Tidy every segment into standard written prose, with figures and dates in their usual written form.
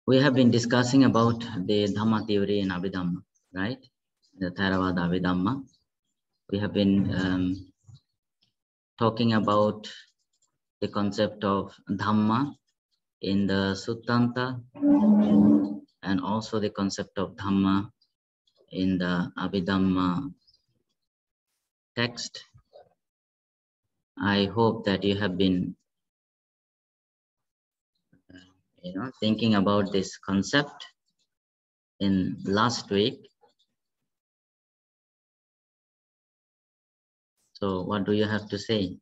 We have been discussing about the Dhamma theory in Abhidhamma, right? The Theravada Abhidhamma. We have been talking about the concept of Dhamma in the Suttanta and also the concept of Dhamma in the Abhidhamma text. I hope that you have been thinking about this concept in last week. So what do you have to say?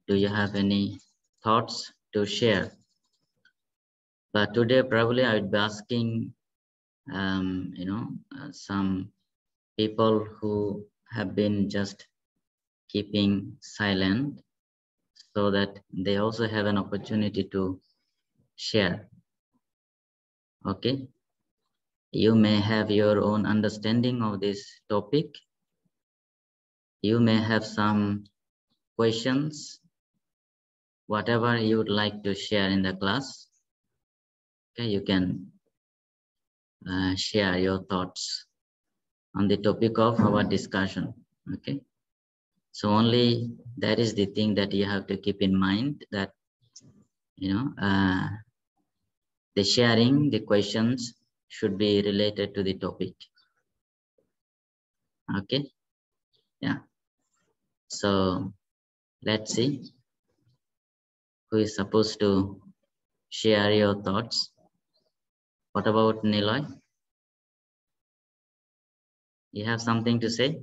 Do you have any thoughts to share? But today probably I would be asking some people who have been just keeping silent so that they also have an opportunity to share. Okay, you may have your own understanding of this topic. You may have some questions, whatever you would like to share in the class. Okay, you can share your thoughts on the topic of our discussion. Okay, so only that is the thing that you have to keep in mind, that the sharing, the questions should be related to the topic. Okay, yeah. So let's see who is supposed to share your thoughts. What about Niloy? You have something to say?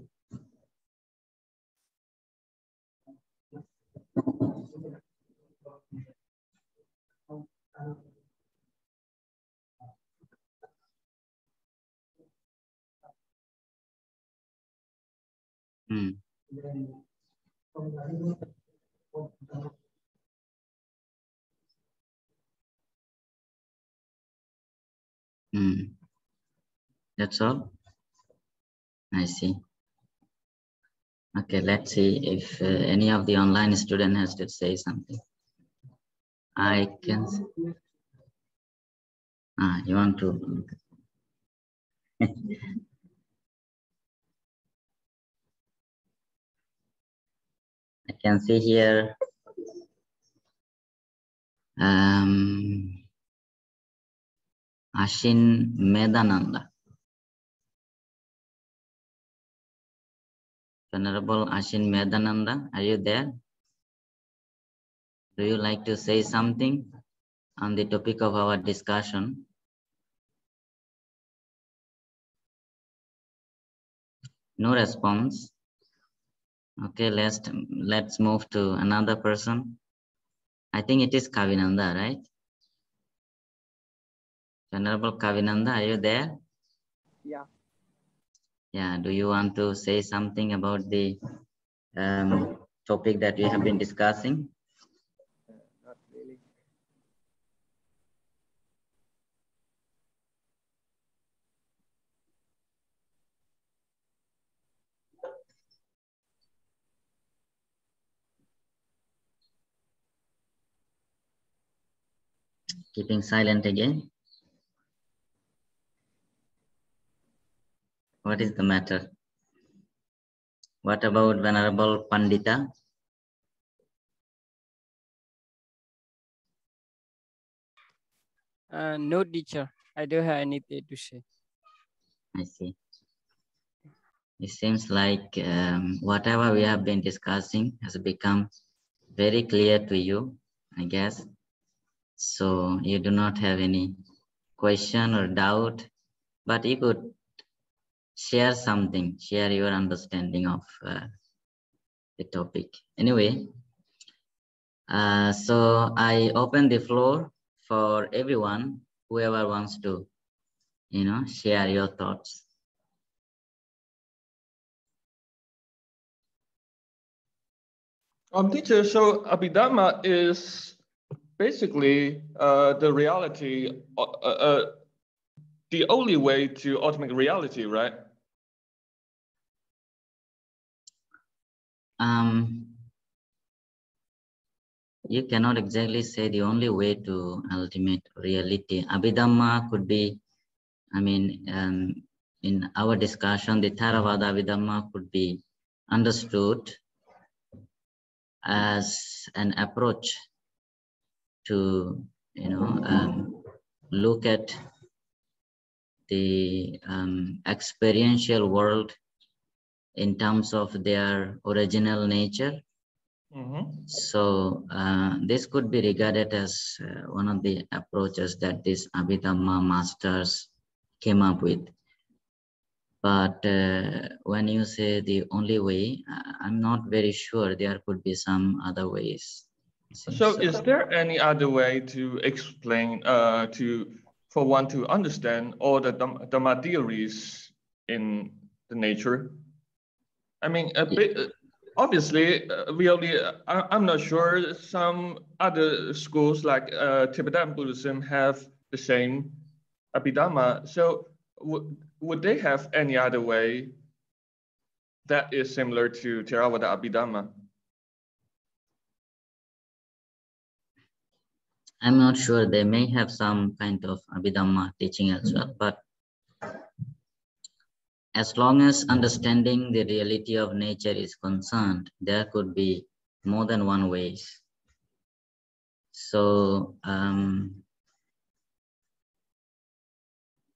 Hmm. Hmm. That's all? I see. Okay, let's see if any of the online student has to say something. I can. You want to? I can see here. Ashin Medananda. Venerable Ashin Medananda, are you there? Do you like to say something on the topic of our discussion? No response. Okay, let's move to another person. I think it is Kavinanda, right? Venerable Kavinanda, are you there? Yeah. Yeah, do you want to say something about the topic that we have been discussing? Not really. Keeping silent again? What is the matter? What about Venerable Pandita? No, teacher. I don't have anything to say. I see. It seems like whatever we have been discussing has become very clear to you, I guess. So you do not have any question or doubt, but you could share something, share your understanding of the topic. Anyway, so I open the floor for everyone, whoever wants to, share your thoughts. Teacher, so Abhidhamma is basically the reality, the only way to ultimate reality, right? you cannot exactly say the only way to ultimate reality. Abhidhamma could be, I mean, in our discussion, the Theravada Abhidhamma could be understood as an approach to, look at the experiential world in terms of their original nature. Mm-hmm. So this could be regarded as one of the approaches that these Abhidhamma masters came up with. But when you say the only way, I'm not very sure. There could be some other ways. So is there any other way to explain, for one to understand all the Dhamma theories in the nature? I mean, a bit, obviously, I'm not sure some other schools like Tibetan Buddhism have the same Abhidhamma. So would they have any other way that is similar to Theravada Abhidhamma? I'm not sure. They may have some kind of Abhidhamma teaching as well, but as long as understanding the reality of nature is concerned, there could be more than one ways. So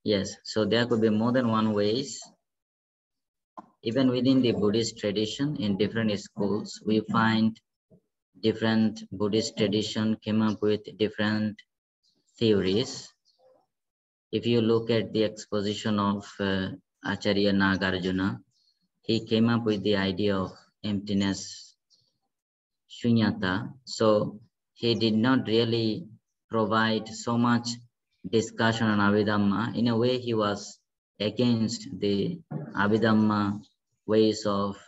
yes, so there could be more than one ways. Even within the Buddhist tradition, in different schools, we find different Buddhist tradition came up with different theories. If you look at the exposition of Acharya Nagarjuna, he came up with the idea of emptiness, shunyata. So he did not really provide so much discussion on Abhidhamma. In a way, he was against the Abhidhamma ways of,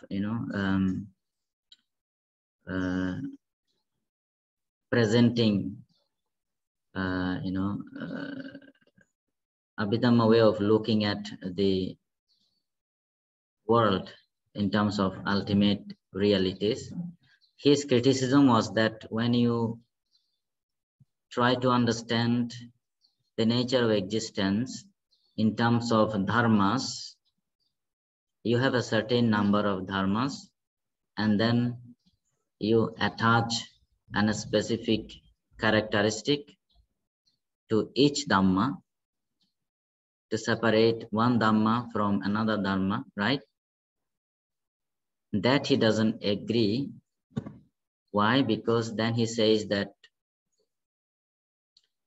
presenting, Abhidhamma way of looking at the world in terms of ultimate realities. His criticism was that when you try to understand the nature of existence in terms of dharmas, you have a certain number of dharmas, and then you attach a specific characteristic to each dhamma to separate one dhamma from another dharma, right? That he doesn't agree. Why? Because then he says that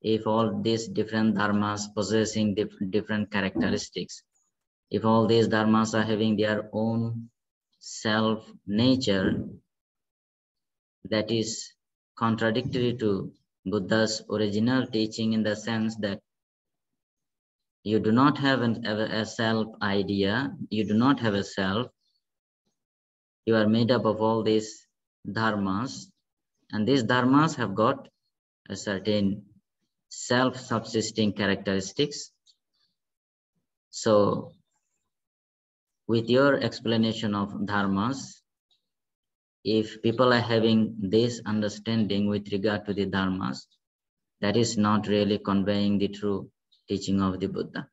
if all these different dharmas possessing different characteristics, if all these dharmas are having their own self nature, that is contradictory to Buddha's original teaching, in the sense that you do not have a self idea, you do not have a self, you are made up of all these dharmas, and these dharmas have got a certain self-subsisting characteristics. So with your explanation of dharmas, if people are having this understanding with regard to the dharmas, that is not really conveying the true teaching of the Buddha.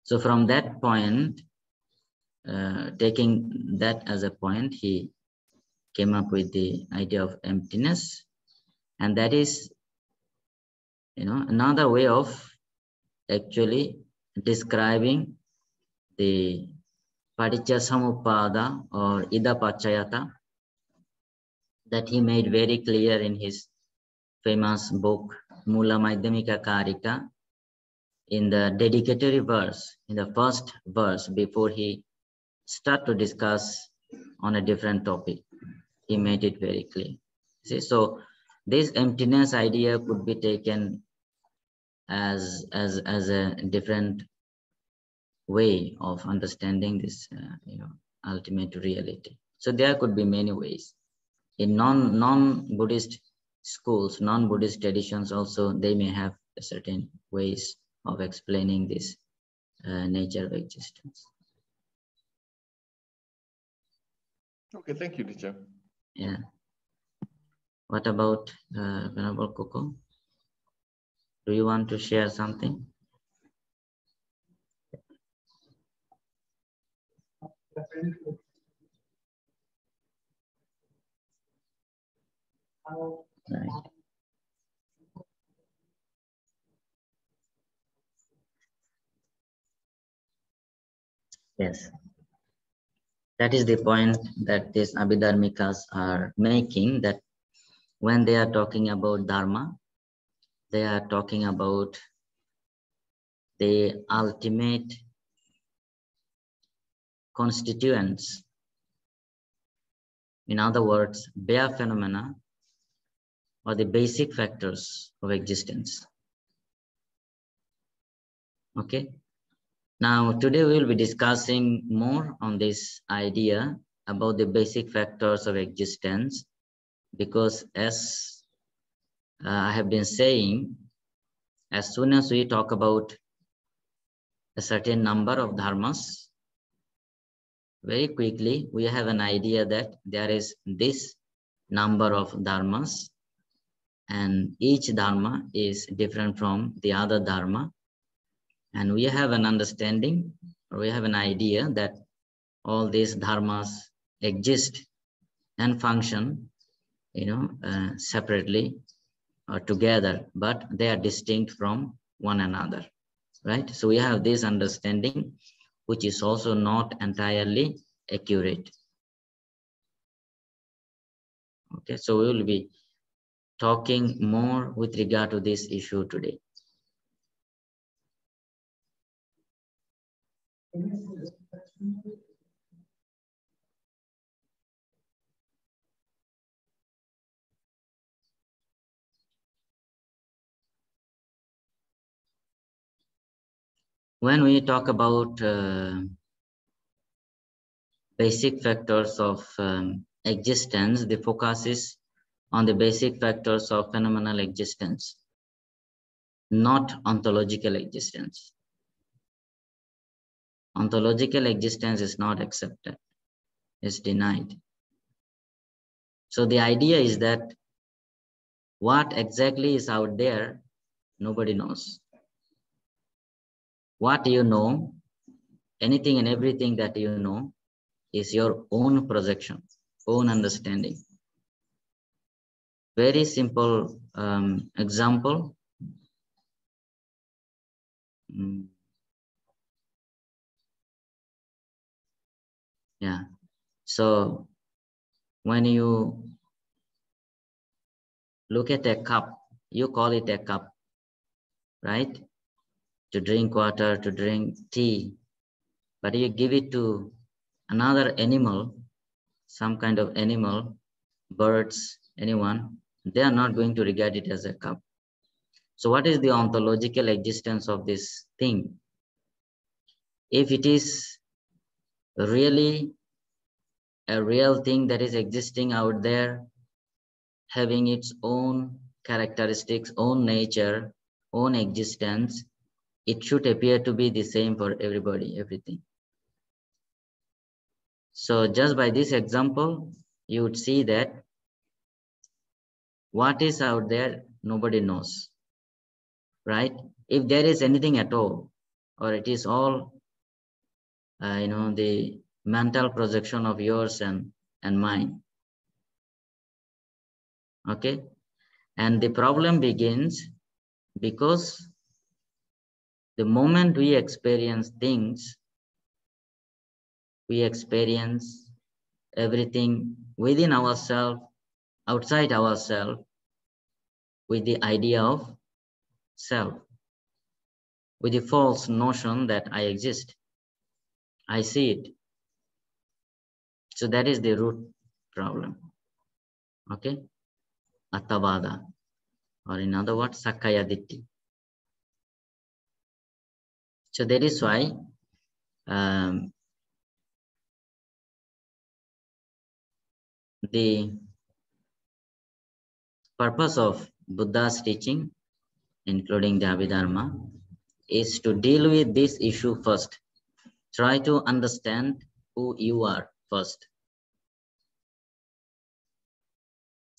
So from that point, taking that as a point, he came up with the idea of emptiness, and that is, another way of actually describing the Paticca Samuppada or Idapachayata that he made very clear in his famous book Mula Madhyamika Karika. In the dedicatory verse, in the first verse, before he start to discuss on a different topic, he made it very clear. See, so this emptiness idea could be taken as a different way of understanding this, ultimate reality. So there could be many ways. In non-Buddhist schools, non-Buddhist traditions also, they may have certain ways of explaining this nature of existence. Okay, thank you, teacher. Yeah. What about Venerable Coco? Do you want to share something? Right. Yes. That is the point that these Abhidharmikas are making, that when they are talking about Dharma, they are talking about the ultimate constituents. In other words, bare phenomena or the basic factors of existence. Okay. Now, today we will be discussing more on this idea about the basic factors of existence, because as I have been saying, as soon as we talk about a certain number of dharmas, very quickly we have an idea that there is this number of dharmas, and each dharma is different from the other dharma. And we have an understanding, or we have an idea that all these dharmas exist and function, separately or together, but they are distinct from one another, right? So we have this understanding, which is also not entirely accurate. Okay, so we will be talking more with regard to this issue today. When we talk about basic factors of existence, the focus is on the basic factors of phenomenal existence, not ontological existence. Ontological existence is not accepted, it's denied. So the idea is that what exactly is out there, nobody knows. What you know, anything and everything that you know, is your own projection, own understanding. Very simple example. Yeah. So when you look at a cup, you call it a cup, right? To drink water, to drink tea. But you give it to another animal, some kind of animal, birds, anyone, they are not going to regard it as a cup. So what is the ontological existence of this thing? If it is really a real thing that is existing out there, having its own characteristics, own nature, own existence, it should appear to be the same for everybody, everything. So just by this example, you would see that what is out there, nobody knows, right? If there is anything at all, or it is all, the mental projection of yours and mine. Okay, and the problem begins because the moment we experience things, we experience everything within ourselves, outside ourselves, with the idea of self, with the false notion that I exist, I see it. So that is the root problem. Okay, Attavada, or in other words, Sakkaya Ditthi. So that is why the purpose of Buddha's teaching, including the Abhidharma, is to deal with this issue first. Try to understand who you are first.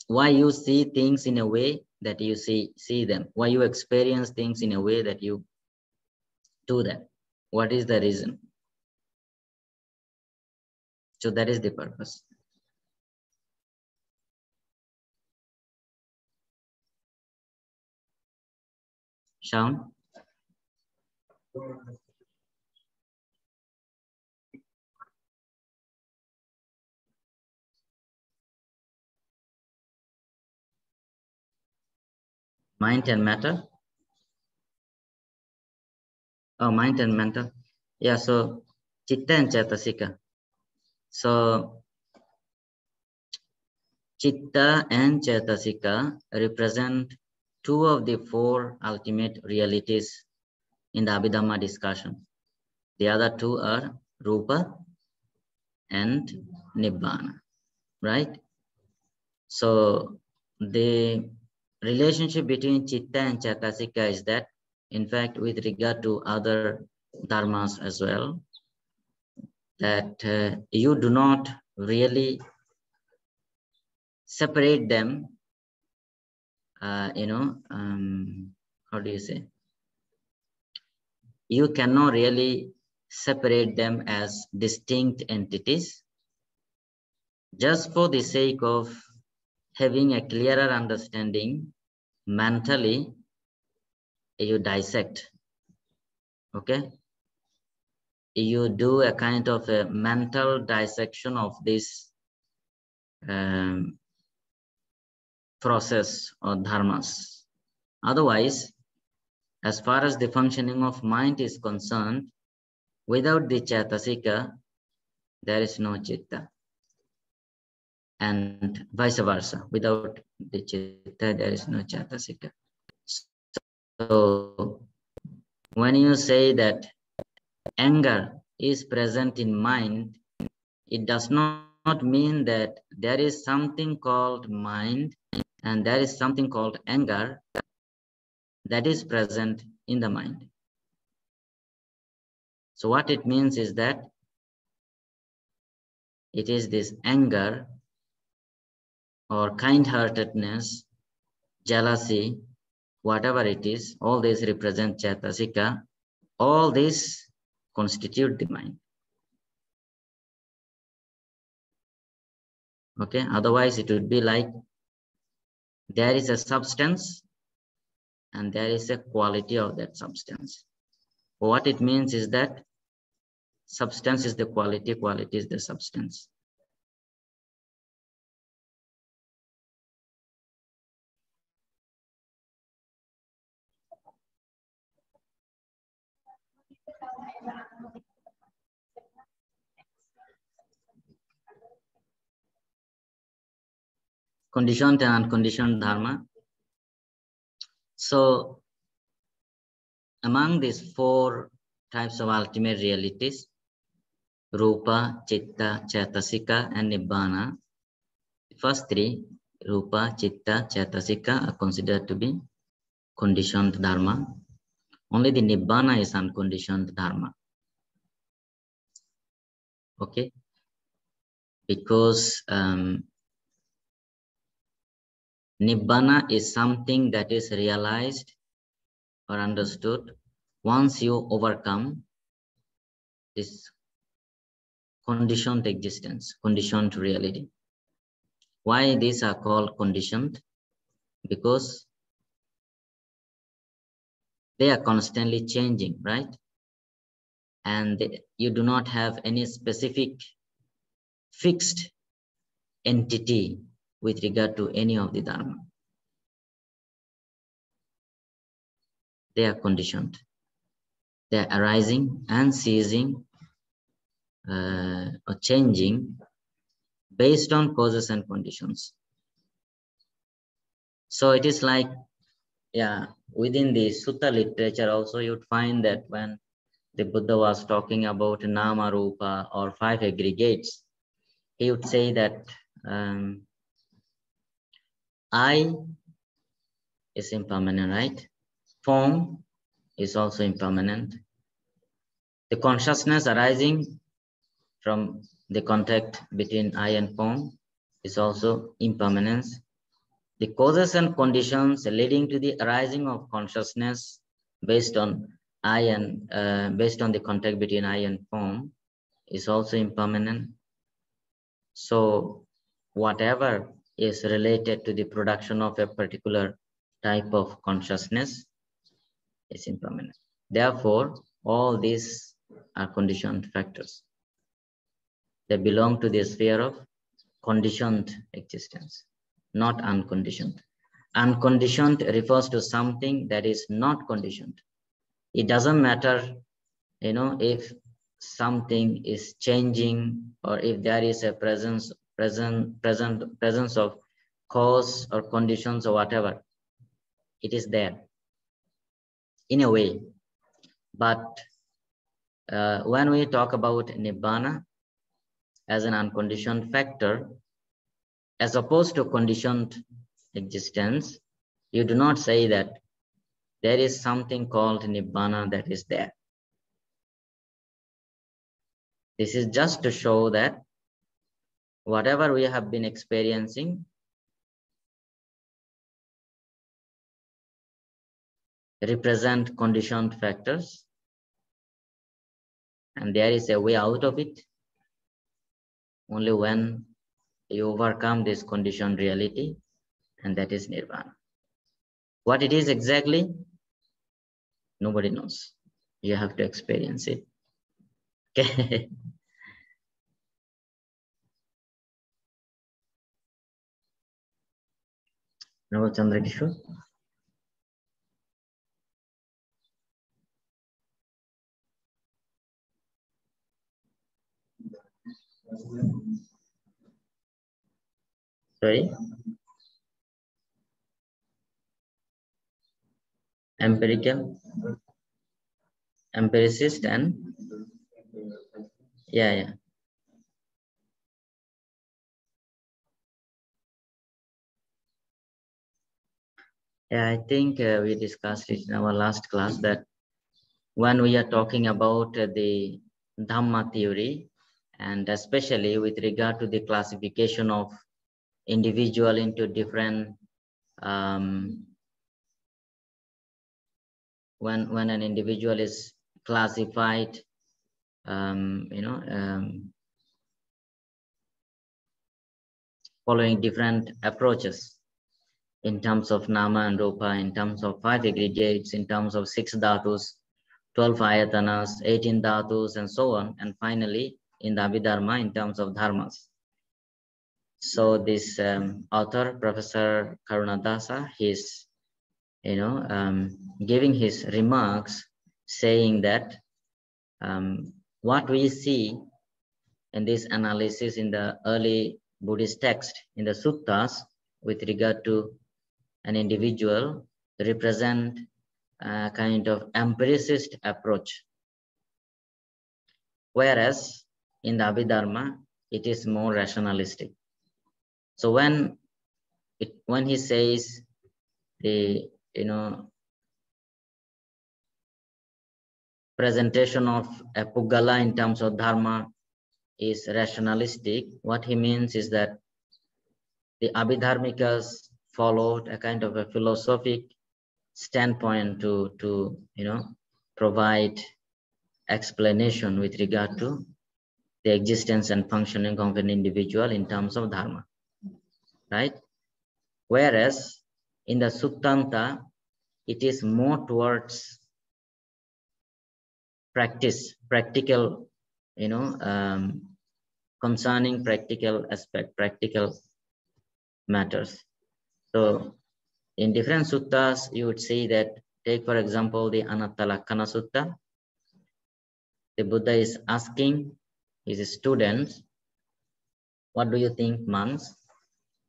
why you see things in a way that you see them, why you experience things in a way that you do that. What is the reason? So that is the purpose. Shaun? Mind and matter? Oh, mind and mental. Yeah, so Chitta and Chaitasika. So Chitta and Chaitasika represent two of the four ultimate realities in the Abhidhamma discussion. The other two are Rupa and Nibbana, right? So the relationship between Chitta and Chaitasika is that, in fact, with regard to other dharmas as well, that you do not really separate them, how do you say? You cannot really separate them as distinct entities. Just for the sake of having a clearer understanding, mentally, you dissect, okay? You do a kind of a mental dissection of this process or dharmas. Otherwise, as far as the functioning of mind is concerned, without the Chaitasika, there is no Chitta. And vice versa, without the Chitta, there is no Chaitasika. So when you say that anger is present in mind, it does not mean that there is something called mind and there is something called anger that is present in the mind. So what it means is that it is this anger or kind-heartedness, jealousy, whatever it is, all these represent Chaitasika, all these constitute the mind. Okay, otherwise it would be like there is a substance and there is a quality of that substance. What it means is that substance is the quality, quality is the substance. Conditioned and unconditioned dharma. So among these four types of ultimate realities, Rupa, Chitta, Chaitasika, and Nibbana, the first three, Rupa, Chitta, Chaitasika, are considered to be conditioned dharma. Only the Nibbana is unconditioned dharma. Okay? Because Nibbana is something that is realized or understood once you overcome this conditioned existence, conditioned reality. Why these are called conditioned? Because they are constantly changing, right? And you do not have any specific fixed entity with regard to any of the dharma. They are conditioned. They are arising and ceasing or changing based on causes and conditions. So it is like, yeah, within the Sutta literature also you'd find that when the Buddha was talking about Nama Rupa or five aggregates, he would say that I is impermanent, right? Form is also impermanent. The consciousness arising from the contact between I and form is also impermanence. the causes and conditions leading to the arising of consciousness based on based on the contact between I and form is also impermanent. So whatever is related to the production of a particular type of consciousness is impermanent. Therefore, all these are conditioned factors. They belong to the sphere of conditioned existence, not unconditioned. Unconditioned refers to something that is not conditioned. It doesn't matter, if something is changing or if there is a presence of cause or conditions or whatever. It is there in a way. But when we talk about Nibbana as an unconditioned factor, as opposed to conditioned existence, you do not say that there is something called Nibbana that is there. This is just to show that whatever we have been experiencing represent conditioned factors, and there is a way out of it only when you overcome this conditioned reality, and that is Nirvana. What it is exactly, nobody knows. You have to experience it. Okay. No, Chandra Kishore. Sorry. Empiricist and yeah. Yeah, I think we discussed it in our last class that when we are talking about the Dhamma theory, and especially with regard to the classification of individual into different, when an individual is classified, following different approaches in terms of Nama and Rupa, in terms of 5 aggregates, in terms of 6 dhatus, 12 ayatanas, 18 dhatus, and so on. And finally, in the Abhidhamma, in terms of dharmas. So this author, Professor Karunadasa, he's, giving his remarks, saying that what we see in this analysis in the early Buddhist text, in the suttas, with regard to an individual, represent a kind of empiricist approach. Whereas in the Abhidhamma, it is more rationalistic. So when he says the presentation of a Puggala in terms of dharma is rationalistic, what he means is that the Abhidharmikas followed a kind of a philosophic standpoint to provide explanation with regard to the existence and functioning of an individual in terms of dharma, right? Whereas in the Suttanta, it is more towards practical, concerning practical aspect, practical matters. So in different suttas, you would see that, take for example, the Anatta Lakkana Sutta. The Buddha is asking his students, what do you think, monks?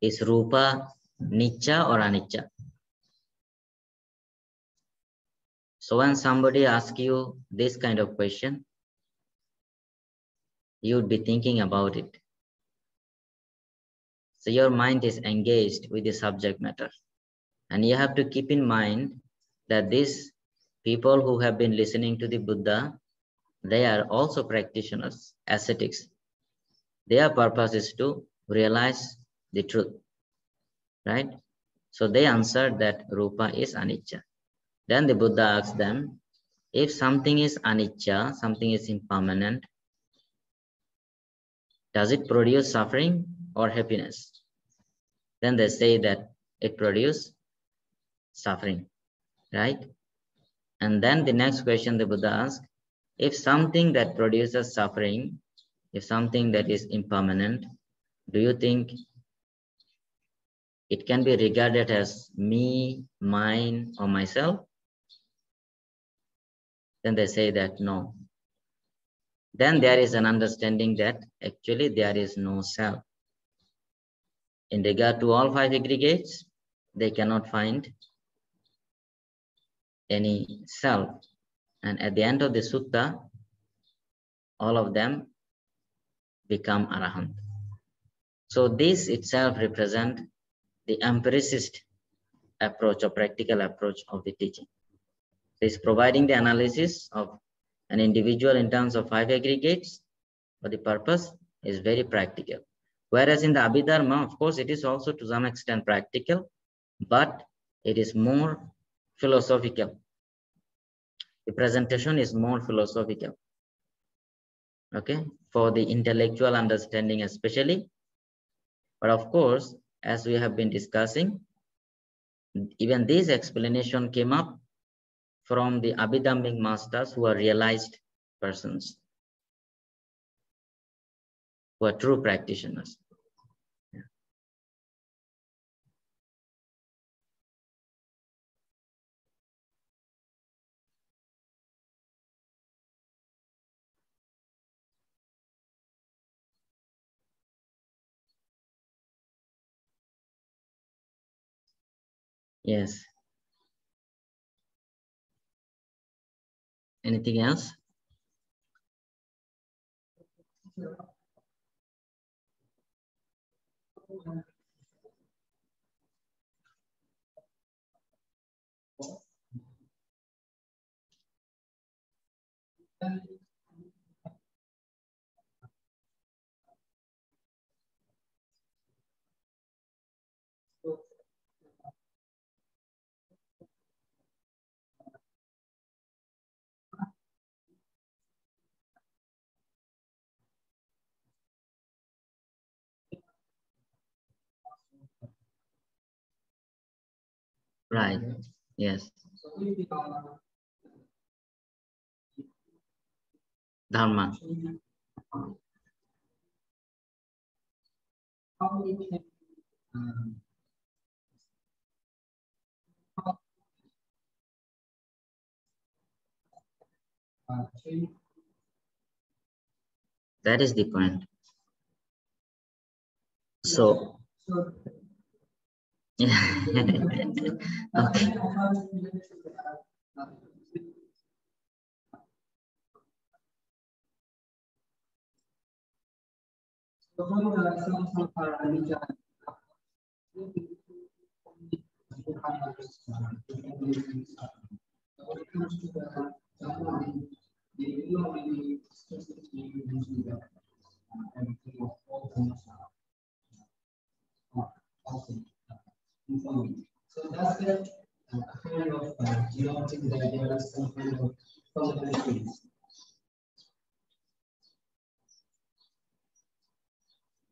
Is Rupa Nitya or Anicca? So when somebody asks you this kind of question, you would be thinking about it. So your mind is engaged with the subject matter. And you have to keep in mind that these people who have been listening to the Buddha, they are also practitioners, ascetics. Their purpose is to realize the truth, right? So they answered that Rupa is anicca. Then the Buddha asked them, if something is anicca, something is impermanent, does it produce suffering or happiness? Then they say that it produces suffering, right? And then the next question the Buddha asked, if something that produces suffering, if something that is impermanent, do you think it can be regarded as me, mine, or myself? Then they say that no. Then there is an understanding that actually there is no self. In regard to all five aggregates, they cannot find any self. And at the end of the sutta, all of them become arahant. So this itself represents the empiricist approach or practical approach of the teaching. It is providing the analysis of an individual in terms of five aggregates, but the purpose is very practical. Whereas in the Abhidharma, of course, it is also to some extent practical, but it is more philosophical. The presentation is more philosophical, okay, for the intellectual understanding especially. But of course, as we have been discussing, even this explanation came up from the Abhidhammic masters who are realized persons, who are true practitioners. Yeah. Yes. Anything else? Right. Yes. Dharma. That is the point. So, okay.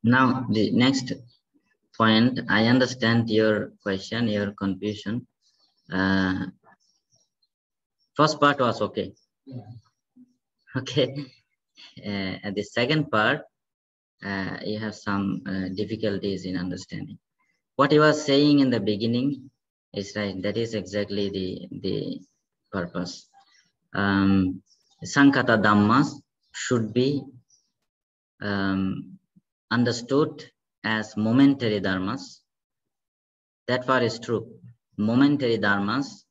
Now, the next point, I understand your question, your confusion. First part was okay. Okay. And the second part, you have some difficulties in understanding. What you were saying in the beginning is right. That is exactly the purpose. Sankata Dhammas should be understood as momentary dharmas. That far is true. Momentary dharmas,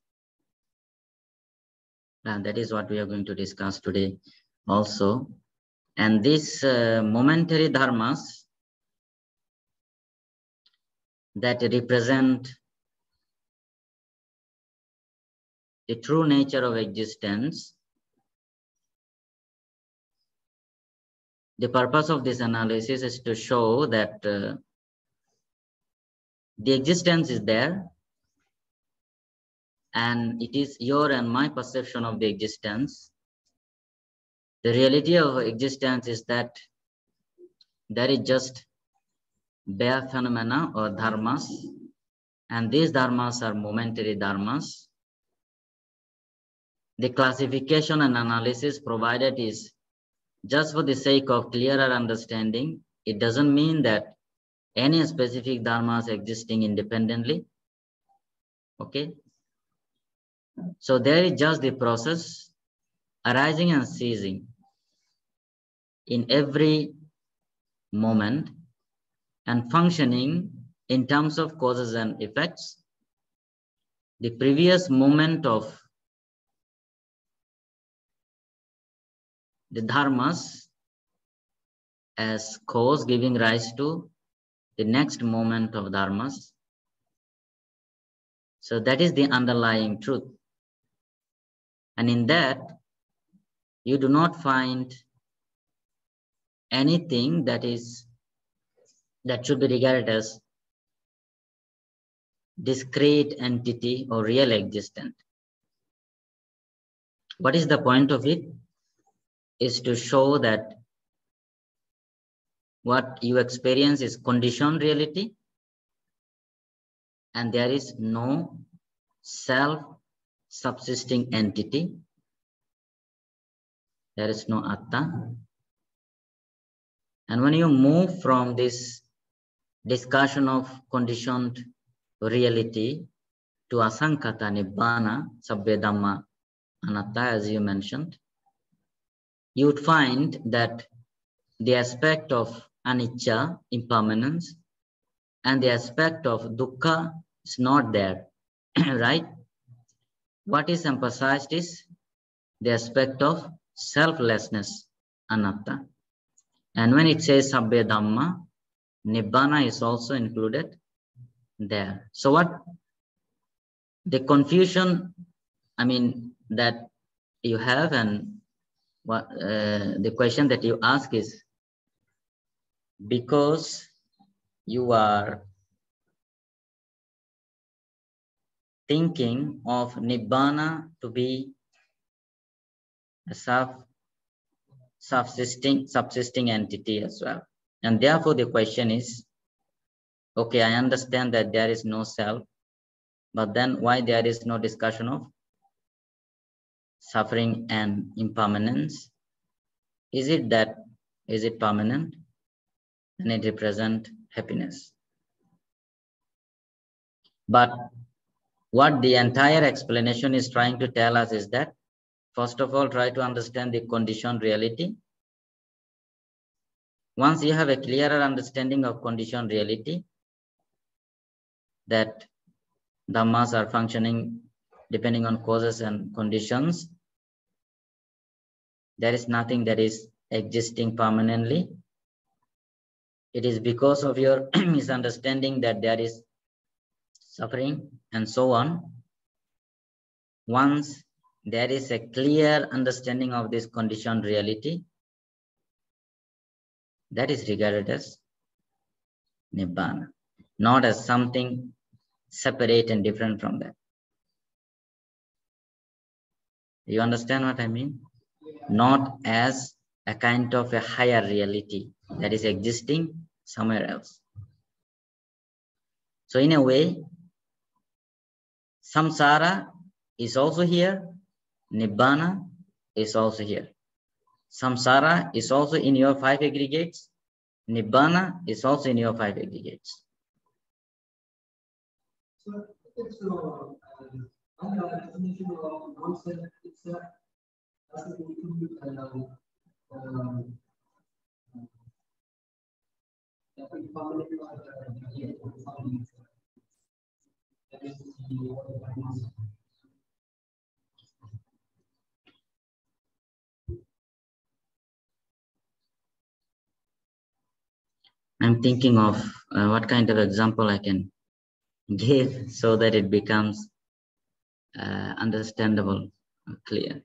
and that is what we are going to discuss today also. And these momentary dharmas that represent the true nature of existence, the purpose of this analysis is to show that the existence is there, and it is your and my perception of the existence. The reality of existence is that there is just bare phenomena or dharmas, and these dharmas are momentary dharmas. The classification and analysis provided is just for the sake of clearer understanding. It doesn't mean that any specific dharma is existing independently. Okay. So there is just the process arising and ceasing in every moment and functioning in terms of causes and effects. The previous moment of the dharmas as cause giving rise to the next moment of dharmas. So that is the underlying truth. And in that, you do not find anything that should be regarded as discrete entity or real existent. What is the point of it? Is to show that what you experience is conditioned reality, and there is no self-subsisting entity. There is no atta. And when you move from this discussion of conditioned reality to asankata nibbana, sabbe dhamma anatta, as you mentioned, you would find that the aspect of anicca, impermanence, and the aspect of dukkha is not there, right? What is emphasized is the aspect of selflessness, anatta. And when it says sabbe dhamma, nibbana is also included there. So what the confusion, that you have, and what the question that you ask is, because you are thinking of nibbana to be a subsisting entity as well. And therefore the question is, okay, I understand that there is no self, but then why there is no discussion of suffering and impermanence? Is it permanent? And it represents happiness. But what the entire explanation is trying to tell us is that, first of all, try to understand the conditioned reality. Once you have a clearer understanding of conditioned reality, that dhammas are functioning depending on causes and conditions, there is nothing that is existing permanently. It is because of your misunderstanding that there is suffering and so on. Once there is a clear understanding of this conditioned reality, that is regarded as nibbana, not as something separate and different from that. You understand what I mean? Not as a kind of a higher reality that is existing somewhere else. So in a way, samsara is also here, nibbana is also here. Samsara is also in your 5 aggregates, nibbana is also in your 5 aggregates. So, under the definition of non-self itself, does it include I'm thinking of what kind of example I can give so that it becomes understandable, clear.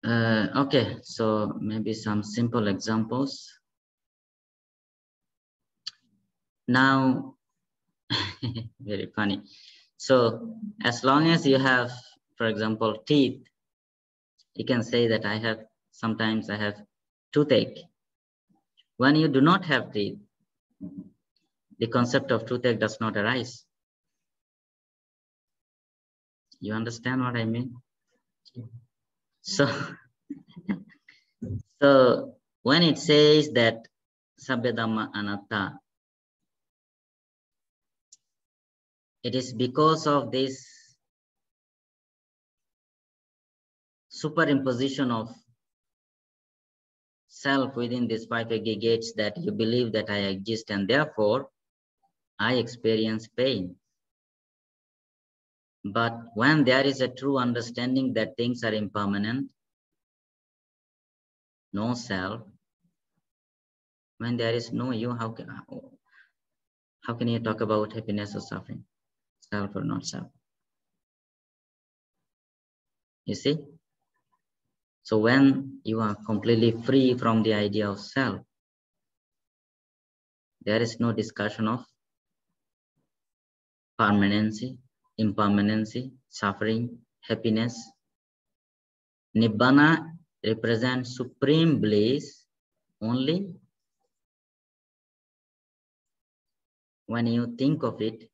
Okay, so maybe some simple examples. Now, Very funny. So as long as you have, for example, teeth, you can say that sometimes I have toothache. When you do not have teeth, the concept of toothache does not arise. You understand what I mean? So, so when it says that Sabya Dhamma Anatta, it is because of this superimposition of self within these five aggregates that you believe that I exist, and therefore I experience pain. But when there is a true understanding that things are impermanent, no self, when there is no you, how can you talk about happiness or suffering, self or not self? You see? So when you are completely free from the idea of self, there is no discussion of permanency, impermanency, suffering, happiness. Nibbana represents supreme bliss only when you think of it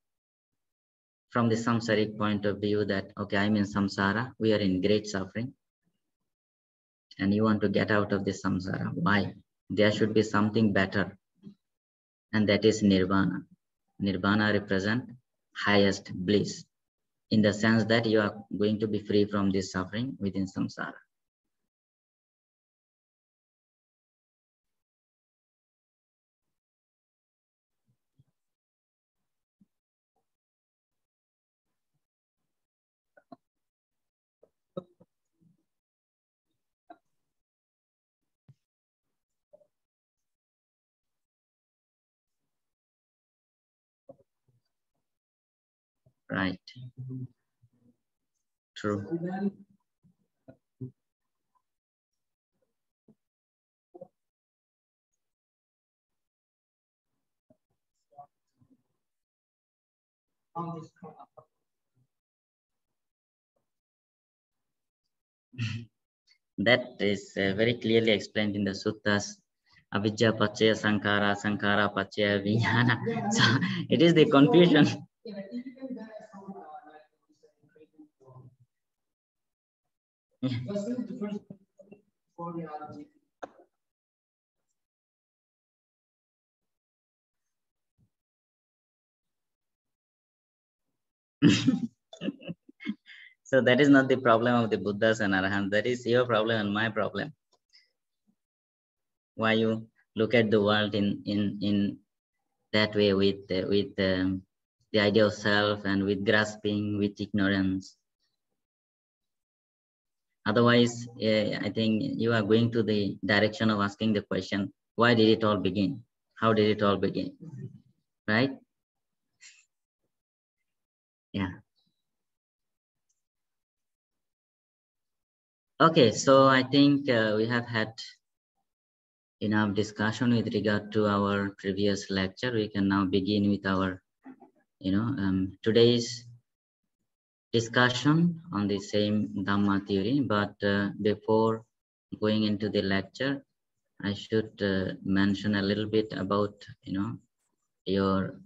from the samsaric point of view that, okay, I'm in samsara, we are in great suffering, and you want to get out of this samsara. Why? There should be something better, and that is nirvana. Nirvana represents highest bliss, in the sense that you are going to be free from this suffering within samsara. Right. True. That is very clearly explained in the suttas. Avijja pachaya sankara, sankara pachaya vijnana. So it is the confusion. So that is not the problem of the Buddhas and Arahants. That is your problem and my problem. Why you look at the world in that way, with the idea of self and with grasping, with ignorance. Otherwise, I think you are going to the direction of asking the question, why did it all begin? How did it all begin? Right? Yeah. Okay, so I think we have had enough discussion with regard to our previous lecture. We can now begin with our, today's discussion on the same Dhamma theory. But before going into the lecture, I should mention a little bit about, your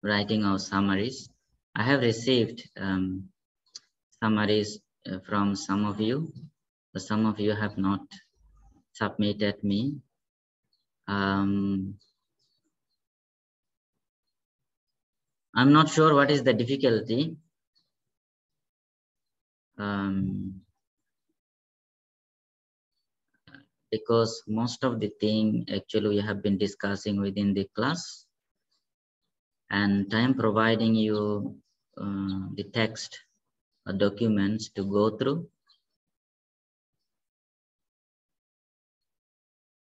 writing of summaries. I have received summaries from some of you, but some of you have not submitted me. I'm not sure what is the difficulty. Because most of the thing actually we have been discussing within the class, and I'm providing you the text or documents to go through.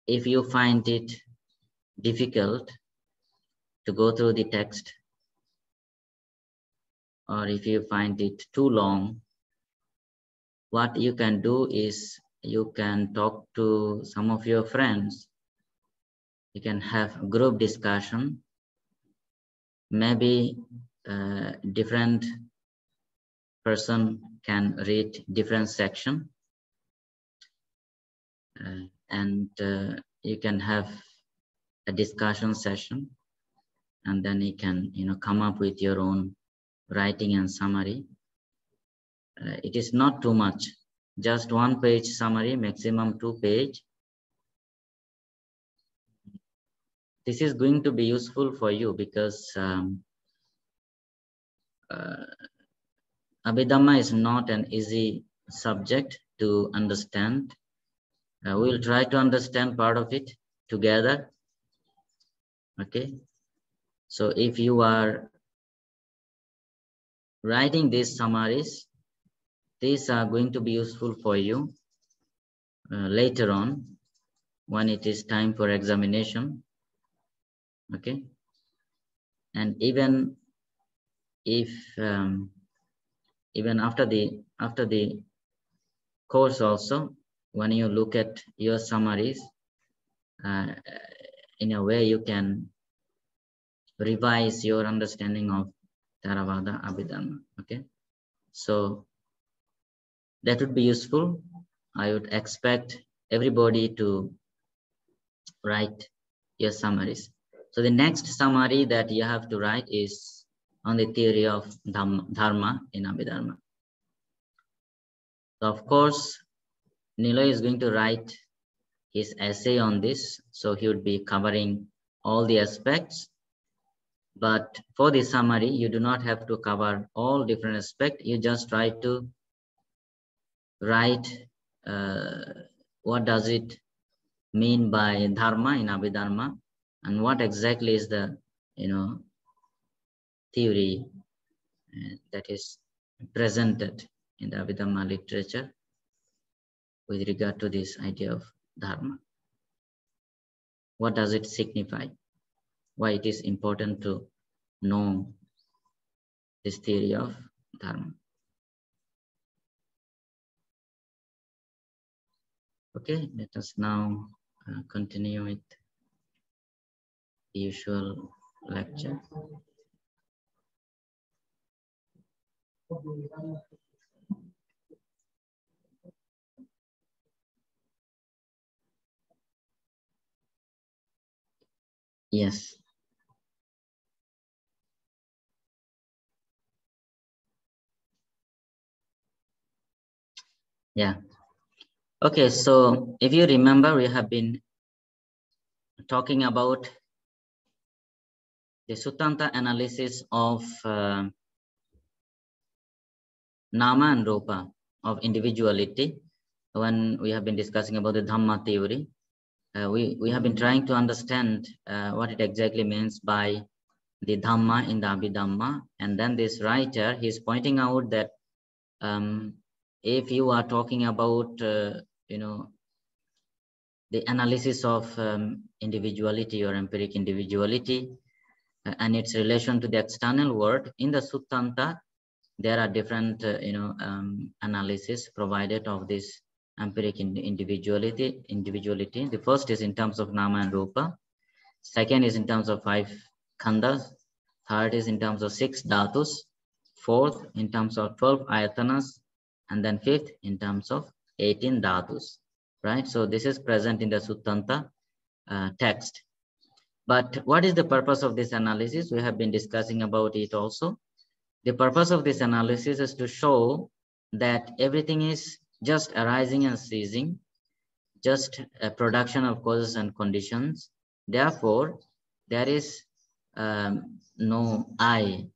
If you find it difficult to go through the text, or if you find it too long, what you can do is you can talk to some of your friends. You can have group discussion. Maybe different person can read different section, and you can have a discussion session, and then you can come up with your own writing and summary. It is not too much, just 1 page summary, maximum 2 page. This is going to be useful for you because Abhidhamma is not an easy subject to understand. We'll try to understand part of it together. Okay. So if you are writing these summaries, these are going to be useful for you later on when it is time for examination. Okay. And even if even after the course also, when you look at your summaries, in a way you can revise your understanding of Theravada Abhidhamma. Okay, so that would be useful. I would expect everybody to write your summaries. So the next summary that you have to write is on the theory of Dharma in Abhidhamma. So of course, Niloy is going to write his essay on this, so he would be covering all the aspects. But for the summary, you do not have to cover all different aspects. You just try to write what does it mean by Dharma in Abhidhamma, and what exactly is the theory that is presented in the Abhidhamma literature with regard to this idea of Dharma. What does it signify? Why it is important to know this theory of Dharma. Okay, let us now continue with the usual lecture. Yes. Yeah. Okay, so if you remember, we have been talking about the Suttanta analysis of Nama and Rupa, of individuality. When we have been discussing about the Dhamma theory, we have been trying to understand what it exactly means by the Dhamma in the Abhidhamma. And then this writer, he's pointing out that if you are talking about, the analysis of individuality or empiric individuality and its relation to the external world, in the Suttanta, there are different, analysis provided of this empiric individuality. The first is in terms of Nama and Rupa. Second is in terms of 5 khandas. Third is in terms of 6 dhatus. Fourth, in terms of 12 ayatanas. And then fifth, in terms of 18 dhatus. Right? So this is present in the Suttanta text. But what is the purpose of this analysis? We have been discussing about it also. The purpose of this analysis is to show that everything is just arising and ceasing, just a production of causes and conditions. Therefore, there is no I,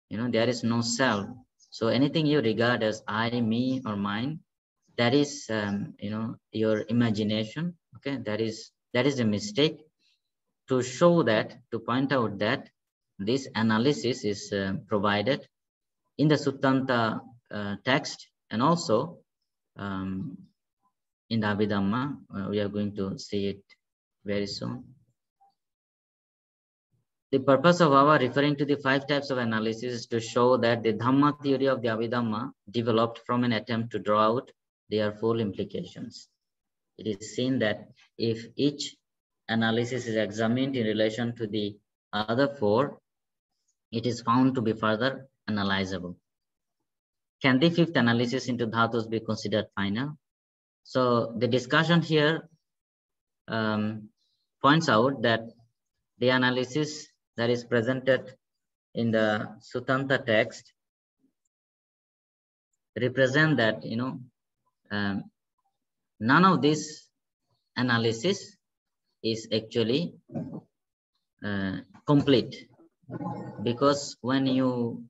there is no self. So anything you regard as I, me, or mine, that is, your imagination. Okay, that is a mistake. To show that, to point out that this analysis is provided in the Suttanta text, and also in the Abhidhamma. We are going to see it very soon. The purpose of our referring to the 5 types of analysis is to show that the Dhamma theory of the Abhidhamma developed from an attempt to draw out their full implications. It is seen that if each analysis is examined in relation to the other 4, it is found to be further analyzable. Can the fifth analysis into dhatus be considered final? So the discussion here points out that the analysis that is presented in the Sutanta text represent that, none of this analysis is actually complete, because when you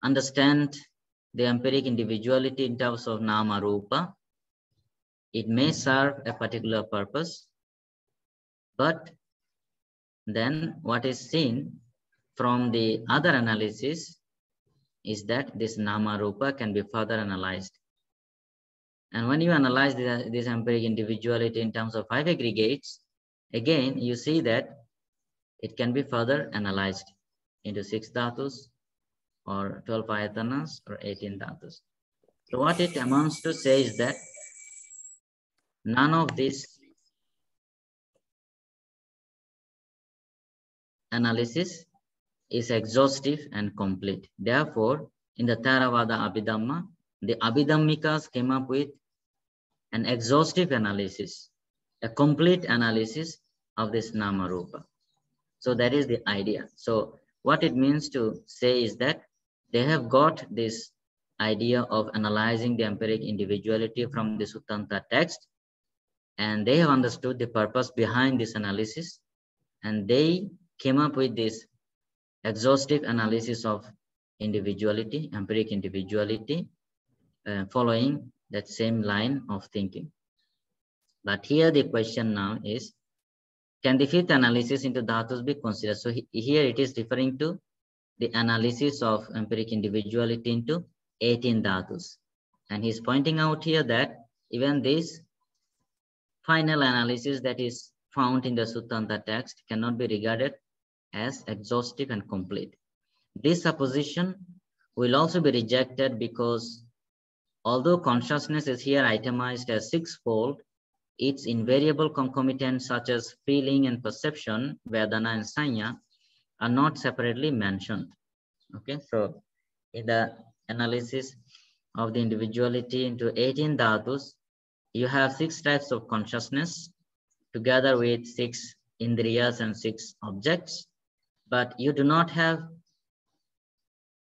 understand the empiric individuality in terms of nama rupa, it may serve a particular purpose, but then what is seen from the other analysis is that this nama rupa can be further analyzed. And when you analyze this empiric individuality in terms of 5 aggregates, again, you see that it can be further analyzed into 6 dhatus or 12 ayatanas or 18 dhatus. So what it amounts to say is that none of this analysis is exhaustive and complete. Therefore, in the Theravada Abhidhamma, the Abhidhammikas came up with an exhaustive analysis, a complete analysis of this Nama Rupa. So that is the idea. So what it means to say is that they have got this idea of analyzing the empiric individuality from the Suttanta text, and they have understood the purpose behind this analysis, and they came up with this exhaustive analysis of individuality, empiric individuality, following that same line of thinking. But here the question now is, can the fifth analysis into dhatus be considered? So here it is referring to the analysis of empiric individuality into 18 dhatus. And he's pointing out here that even this final analysis that is found in the Suttanta text cannot be regarded as exhaustive and complete. This supposition will also be rejected because although consciousness is here itemized as sixfold, its invariable concomitants such as feeling and perception, Vedana and Sanya, are not separately mentioned. Okay, so in the analysis of the individuality into 18 dhatus, you have 6 types of consciousness together with 6 indriyas and 6 objects, but you do not have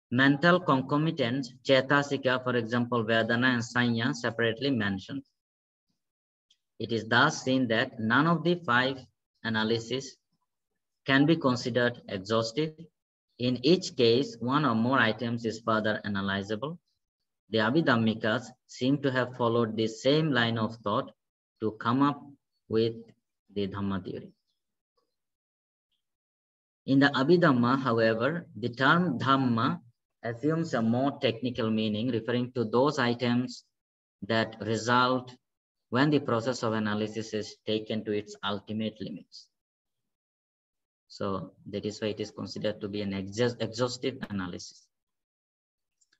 mental concomitants, Chetasika, for example, Vedana and Sanya, separately mentioned. It is thus seen that none of the 5 analyses can be considered exhaustive. In each case, one or more items is further analyzable. The Abhidhammikas seem to have followed the same line of thought to come up with the Dhamma theory. In the Abhidhamma, however, the term Dhamma assumes a more technical meaning, referring to those items that result when the process of analysis is taken to its ultimate limits. So that is why it is considered to be an exhaustive analysis.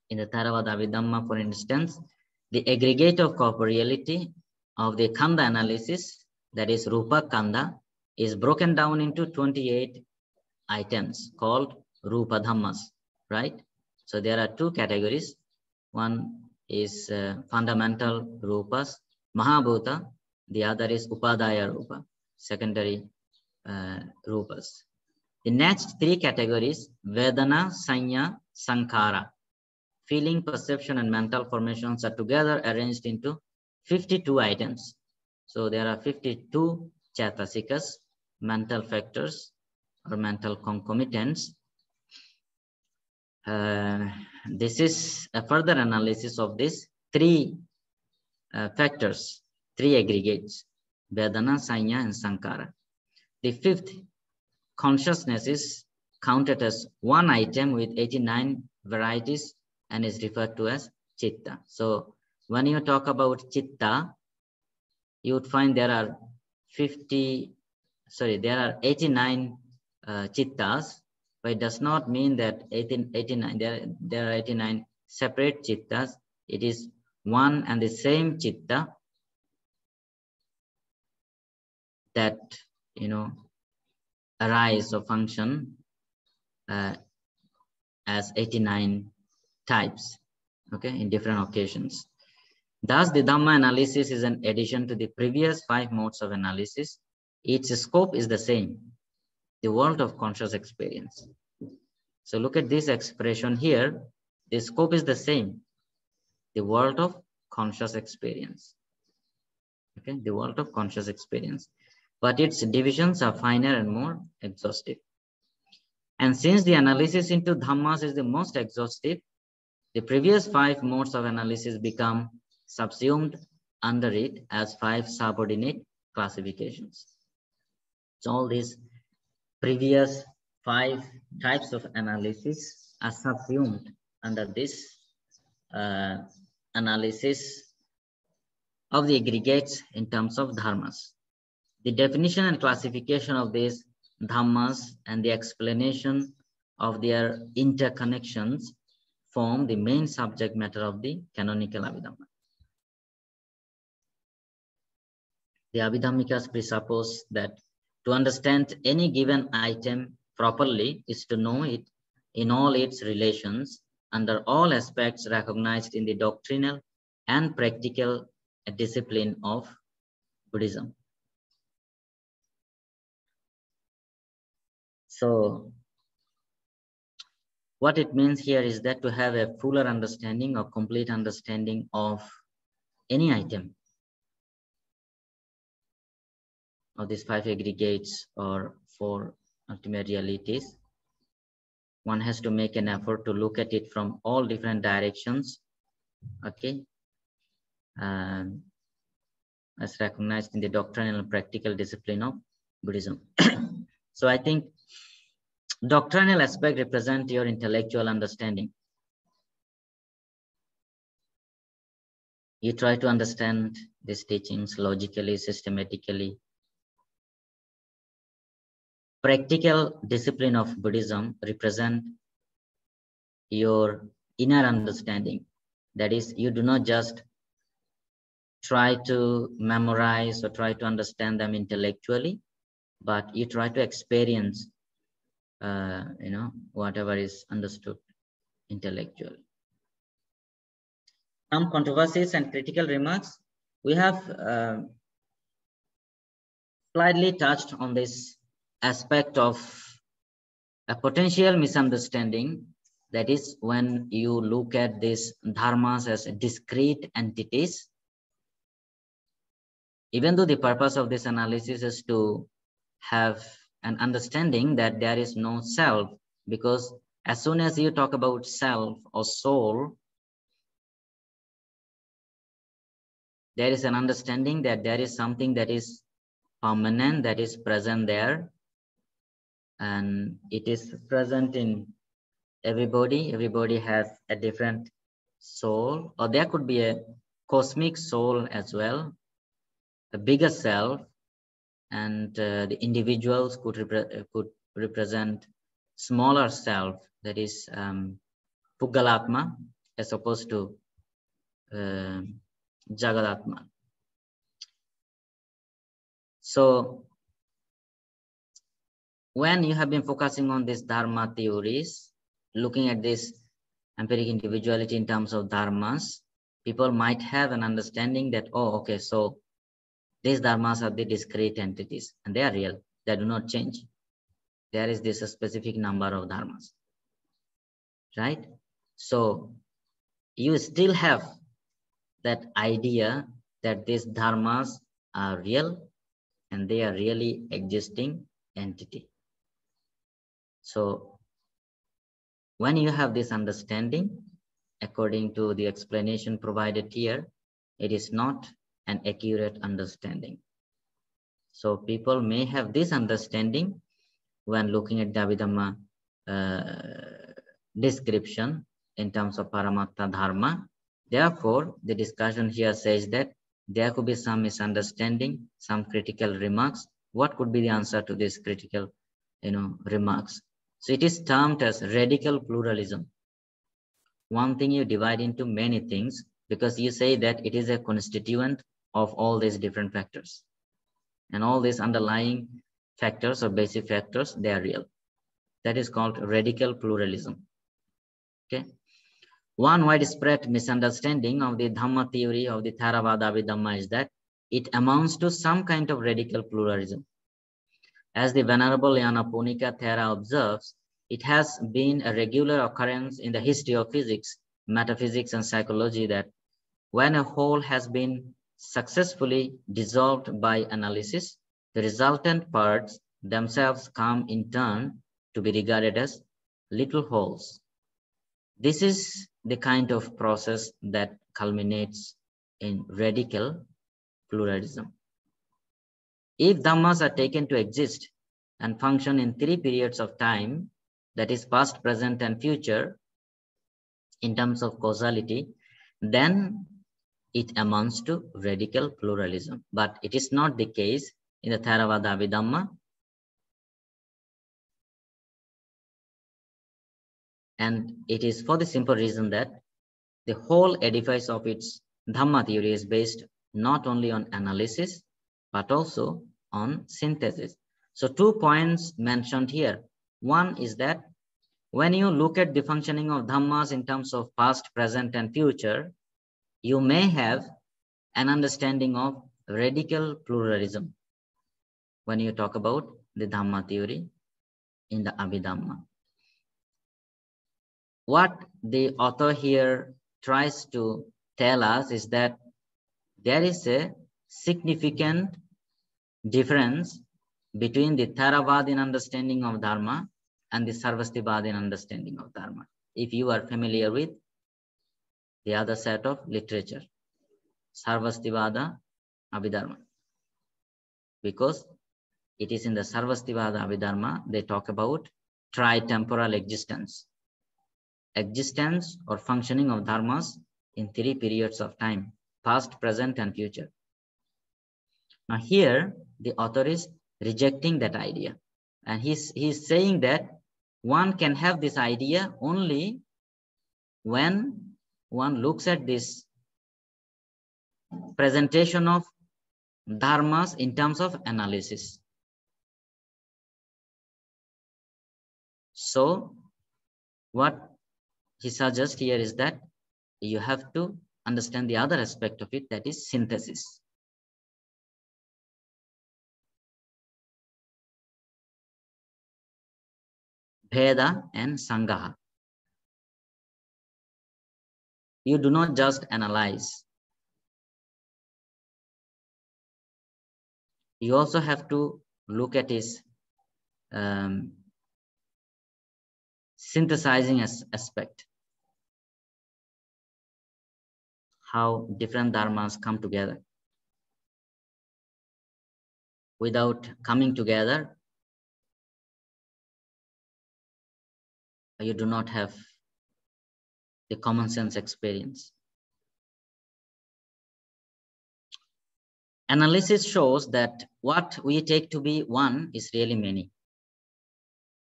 In the Theravada Abhidhamma, for instance, the aggregate of corporeality of the Kanda analysis, that is Rupa Kanda, is broken down into 28 items called Rupa Dhammas, right? So there are 2 categories. One is fundamental Rupas, Mahabhuta. The other is Upadaya Rupa, secondary Rupas. The next 3 categories, Vedana, Sanya, Sankhara. Feeling, perception, and mental formations are together arranged into 52 items. So there are 52 Chetasikas, mental factors or mental concomitants. This is a further analysis of these 3 factors, 3 aggregates, Vedana, Sanya, and Sankhara. The 5th consciousness is counted as 1 item with 89 varieties and is referred to as Chitta. So when you talk about Chitta, you would find there are 89 Chittas, but it does not mean that 89 there are 89 separate Chittas. It is one and the same Chitta that, arise or function as 89 types, okay, in different occasions. Thus, the Dhamma analysis is an addition to the previous 5 modes of analysis. Its scope is the same, the world of conscious experience. So look at this expression here. The scope is the same, the world of conscious experience. Okay, the world of conscious experience. But its divisions are finer and more exhaustive. And since the analysis into Dhammas is the most exhaustive, the previous 5 modes of analysis become subsumed under it as 5 subordinate classifications. So all these previous 5 types of analysis are subsumed under this analysis of the aggregates in terms of dharmas. The definition and classification of these dhammas and the explanation of their interconnections form the main subject matter of the canonical Abhidhamma. The Abhidhammikas presuppose that to understand any given item properly is to know it in all its relations under all aspects recognized in the doctrinal and practical discipline of Buddhism. So what it means here is that to have a fuller understanding or complete understanding of any item of these 5 aggregates or 4 ultimate realities, one has to make an effort to look at it from all different directions, okay, as recognized in the doctrinal and practical discipline of Buddhism. So I think doctrinal aspect represent your intellectual understanding. You try to understand these teachings logically, systematically. Practical discipline of Buddhism represent your inner understanding. That is, you do not just try to memorize or try to understand them intellectually, but you try to experience, whatever is understood intellectually. Some controversies and critical remarks. We have slightly touched on this aspect of a potential misunderstanding. That is, when you look at these dharmas as discrete entities, even though the purpose of this analysis is to have an understanding that there is no self, because as soon as you talk about self or soul, there is an understanding that there is something that is permanent, that is present there, and it is present in everybody. Everybody has a different soul, or there could be a cosmic soul as well, a bigger self, and the individuals could represent smaller self, that is Puggalatma, as opposed to Jagadatma. So when you have been focusing on these dharma theories, looking at this empiric individuality in terms of dharmas, people might have an understanding that, oh, okay, so these dharmas are the discrete entities, and they are real. They do not change. There is this specific number of dharmas, right? So you still have that idea that these dharmas are real and they are really existing entity. So when you have this understanding, according to the explanation provided here, it is not an accurate understanding. So people may have this understanding when looking at the Abhidhamma description in terms of Paramattha Dharma. Therefore, the discussion here says that there could be some misunderstanding, some critical remarks. What could be the answer to this critical, remarks? So it is termed as radical pluralism. One thing you divide into many things because you say that it is a constituent of all these different factors. And all these underlying factors or basic factors, they are real. That is called radical pluralism. Okay. One widespread misunderstanding of the Dhamma theory of the Theravada Abhidhamma is that it amounts to some kind of radical pluralism. As the Venerable Yanaponika Thera observes, it has been a regular occurrence in the history of physics, metaphysics, and psychology that when a whole has been successfully dissolved by analysis, the resultant parts themselves come in turn to be regarded as little wholes. This is the kind of process that culminates in radical pluralism. If Dhammas are taken to exist and function in 3 periods of time, that is past, present, and future, in terms of causality, then it amounts to radical pluralism. But it is not the case in the Theravada Abhidhamma. And it is for the simple reason that the whole edifice of its Dhamma theory is based not only on analysis, but also on synthesis. So 2 points mentioned here. One is that when you look at the functioning of Dhammas in terms of past, present, and future, you may have an understanding of radical pluralism when you talk about the Dhamma theory in the Abhidhamma. What the author here tries to tell us is that there is a significant difference between the Theravada understanding of Dharma and the Sarvastivada understanding of Dharma. If you are familiar with the other set of literature, Sarvastivada Abhidhamma, because it is in the Sarvastivada Abhidhamma, they talk about tri-temporal existence. Existence or functioning of dharmas in 3 periods of time, past, present, and future. Now here, the author is rejecting that idea. And he's saying that one can have this idea only when one looks at this presentation of dharmas in terms of analysis. So what he suggests here is that you have to understand the other aspect of it, that is synthesis. Bheda and Sangaha. You do not just analyze. You also have to look at his synthesizing aspect. How different dharmas come together. Without coming together, you do not have the common sense experience. Analysis shows that what we take to be one is really many,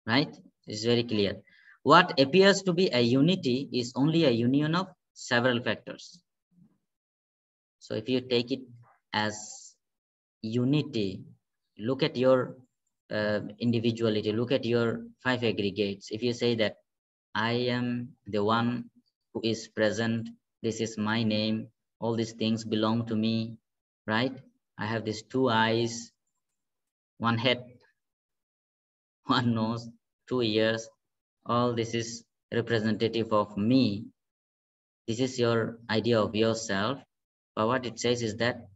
right? It's very clear. What appears to be a unity is only a union of several factors. So if you take it as unity, look at your individuality, look at your 5 aggregates. If you say that I am the one who is present, this is my name, all these things belong to me, right? I have these 2 eyes, 1 head, 1 nose, 2 ears, all this is representative of me. This is your idea of yourself. But what it says is that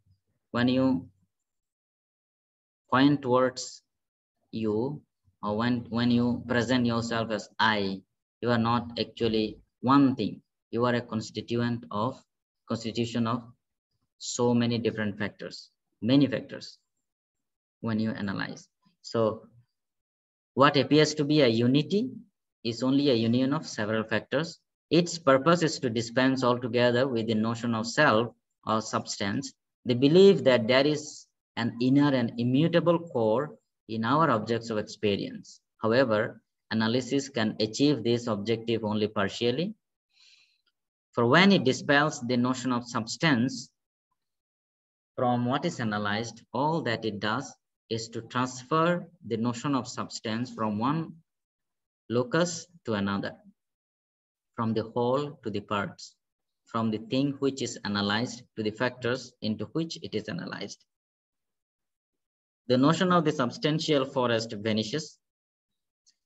when you point towards you, or when you present yourself as I, you are not actually one thing. You are a constitution of so many different factors, many factors when you analyze. So what appears to be a unity is only a union of several factors. Its purpose is to dispense altogether with the notion of self or substance, the belief that there is an inner and immutable core in our objects of experience. However, analysis can achieve this objective only partially. For when it dispels the notion of substance from what is analyzed, all that it does is to transfer the notion of substance from one locus to another. from the whole to the parts, from the thing which is analyzed to the factors into which it is analyzed. The notion of the substantial forest vanishes,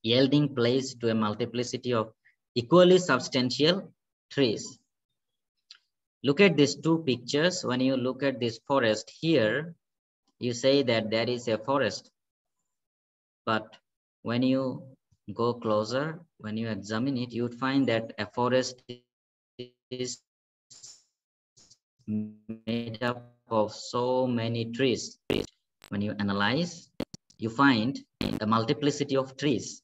yielding place to a multiplicity of equally substantial trees. Look at these two pictures. When you look at this forest here, you say that there is a forest. But when you go closer, when you examine it, you would find that a forest is made up of so many trees. When you analyze, you find a multiplicity of trees.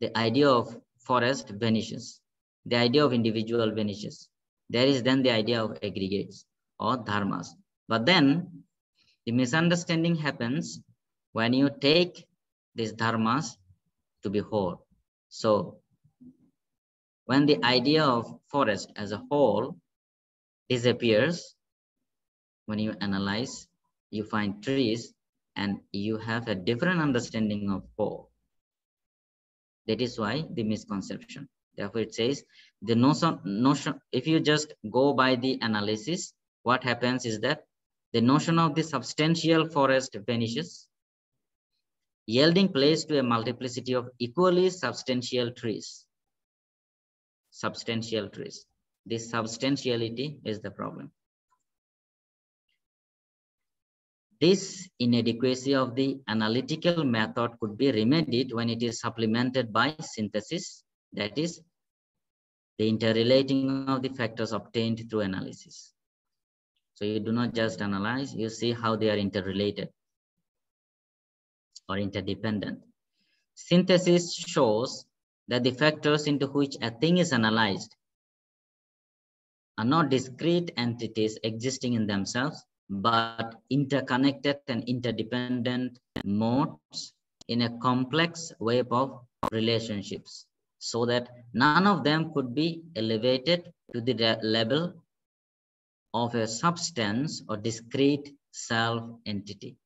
The idea of forest vanishes. The idea of individual vanishes. There is then the idea of aggregates or dharmas. But then the misunderstanding happens when you take these dharmas to be whole. So when the idea of forest as a whole disappears, when you analyze, you find trees and you have a different understanding of whole. That is why the misconception. Therefore, it says the notion, if you just go by the analysis, what happens is that the notion of the substantial forest vanishes, yielding place to a multiplicity of equally substantial trees. Substantial trees. This substantiality is the problem. This inadequacy of the analytical method could be remedied when it is supplemented by synthesis, that is, the interrelating of the factors obtained through analysis. So you do not just analyze, you see how they are interrelated or interdependent. Synthesis shows that the factors into which a thing is analyzed are not discrete entities existing in themselves, but interconnected and interdependent modes in a complex web of relationships, so that none of them could be elevated to the level of a substance or discrete self-entity.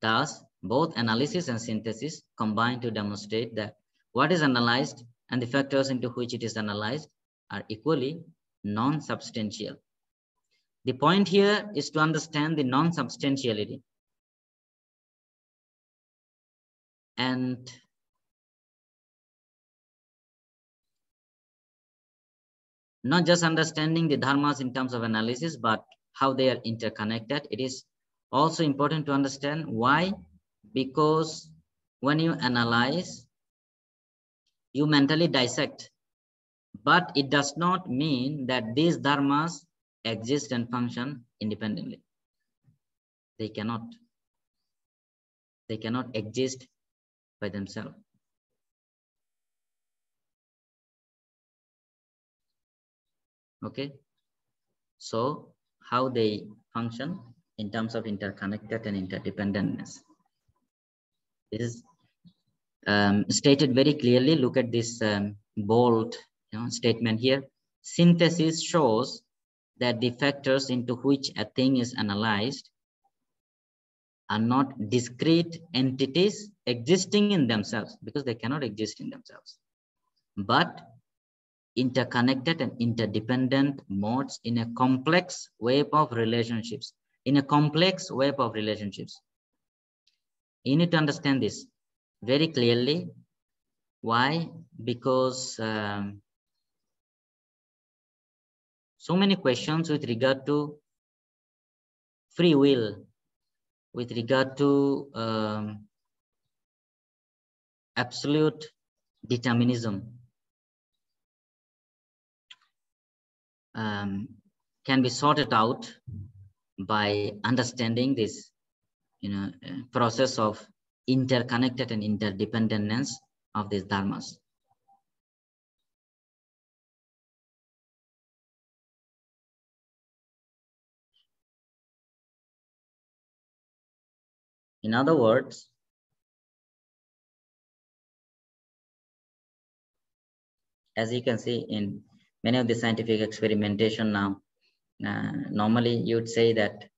Thus, both analysis and synthesis combine to demonstrate that what is analyzed and the factors into which it is analyzed are equally non-substantial. The point here is to understand the non-substantiality and not just understanding the dharmas in terms of analysis, but how they are interconnected. It is also important to understand why, because when you analyze, you mentally dissect, but it does not mean that these dharmas exist and function independently. They cannot exist by themselves. Okay, so how they function in terms of interconnected and interdependentness is stated very clearly. Look at this bold statement here. Synthesis shows that the factors into which a thing is analyzed are not discrete entities existing in themselves, because they cannot exist in themselves, but interconnected and interdependent modes in a complex web of relationships. In a complex web of relationships. You need to understand this very clearly. Why? Because so many questions with regard to free will, with regard to absolute determinism can be sorted out by understanding this process of interconnected and interdependentness of these dharmas. In other words, as you can see in many of the scientific experimentation now, normally you would say that,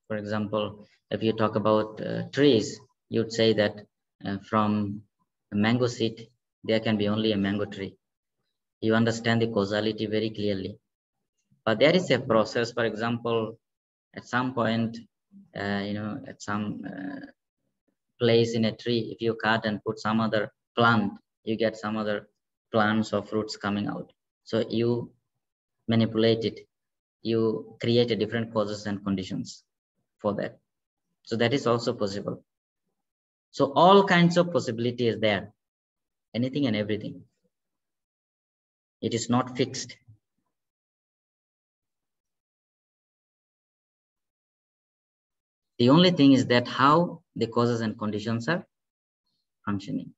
for example, if you talk about trees, you'd say that from a mango seed, there can be only a mango tree. You understand the causality very clearly. But there is a process, for example, at some point, at some place in a tree, if you cut and put some other plant, you get some other plants or fruits coming out. So you manipulate it, you create a different causes and conditions for that. So that is also possible. So all kinds of possibility is there, anything and everything. It is not fixed. The only thing is that how the causes and conditions are functioning,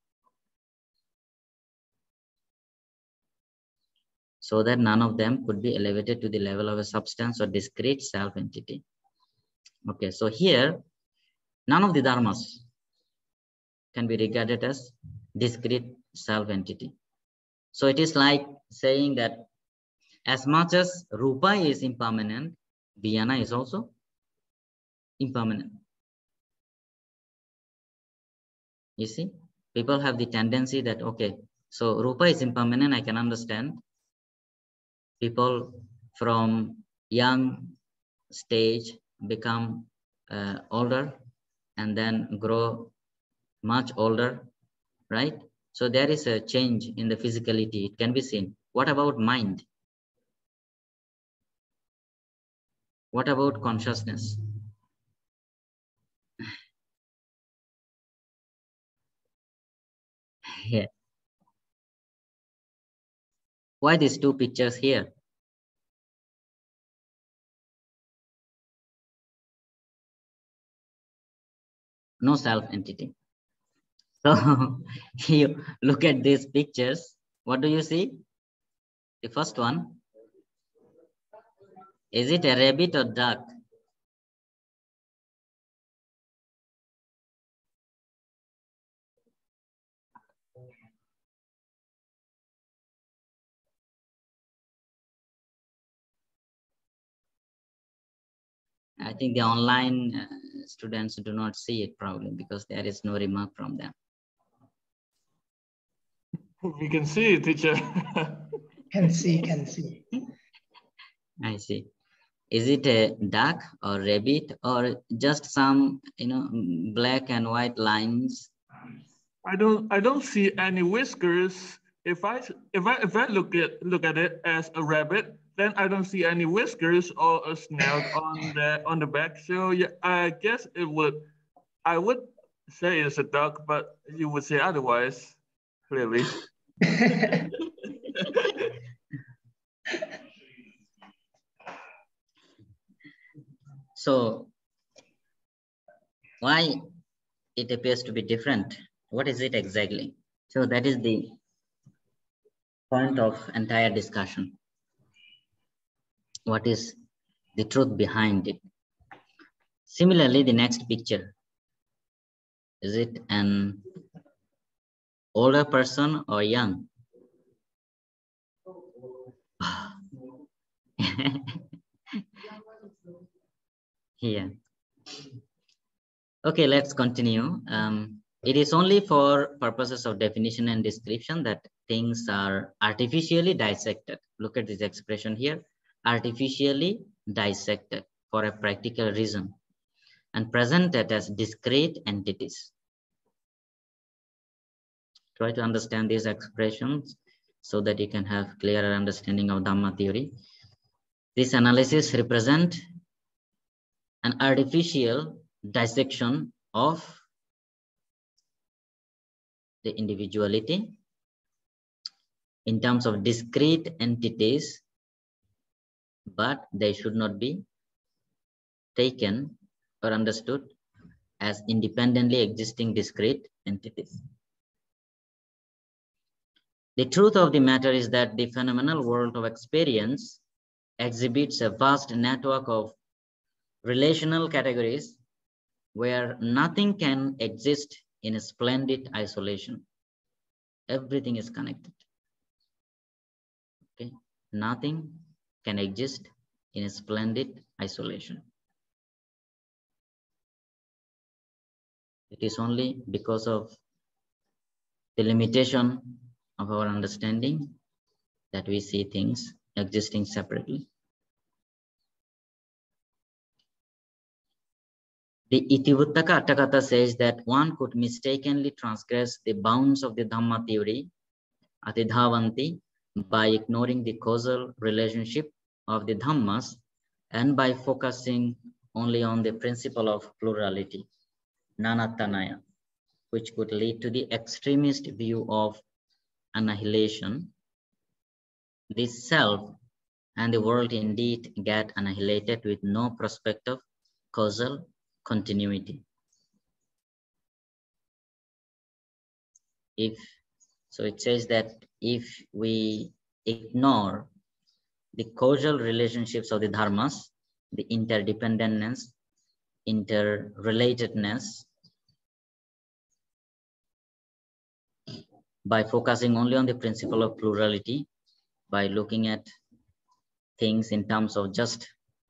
so that none of them could be elevated to the level of a substance or discrete self-entity. Okay, so here, none of the dharmas can be regarded as discrete self-entity. So it is like saying that as much as rupa is impermanent, dhyana is also impermanent. You see, people have the tendency that, okay, so rupa is impermanent, I can understand. People from young stage become older and then grow much older, right? So there is a change in the physicality, it can be seen. What about mind? What about consciousness? Yeah. Why these two pictures here? No self-entity. So you look at these pictures, what do you see? The first one, is it a rabbit or duck? I think the online students do not see it probably because there is no remark from them. We can see it, teacher. Can see. I see. Is it a duck or rabbit or just some, black and white lines? I don't see any whiskers. If I look at it as a rabbit, then I don't see any whiskers or a snout on the back. So yeah, I guess I would say it's a duck, but you would say otherwise, clearly. So why it appears to be different? What is it exactly? So that is the point of entire discussion. What is the truth behind it? Similarly, the next picture, is it an older person or young? Yeah. Okay, let's continue. It is only for purposes of definition and description that things are artificially dissected. Look at this expression here, artificially dissected for a practical reason and presented as discrete entities. Try to understand these expressions so that you can have clearer understanding of Dhamma theory. This analysis represents an artificial dissection of the individuality in terms of discrete entities, but they should not be taken or understood as independently existing discrete entities. The truth of the matter is that the phenomenal world of experience exhibits a vast network of relational categories where nothing can exist in a splendid isolation. Everything is connected. Okay, nothing can exist in a splendid isolation. It is only because of the limitation of our understanding that we see things existing separately. The Itivuttaka Atthakatha says that one could mistakenly transgress the bounds of the Dhamma theory, Atidhavanti, by ignoring the causal relationship of the Dhammas and by focusing only on the principle of plurality, Nanattanaya, which could lead to the extremist view of annihilation. The self and the world indeed get annihilated with no prospect of causal continuity. So it says that if we ignore the causal relationships of the dharmas, the interdependentness, interrelatedness, by focusing only on the principle of plurality, by looking at things in terms of just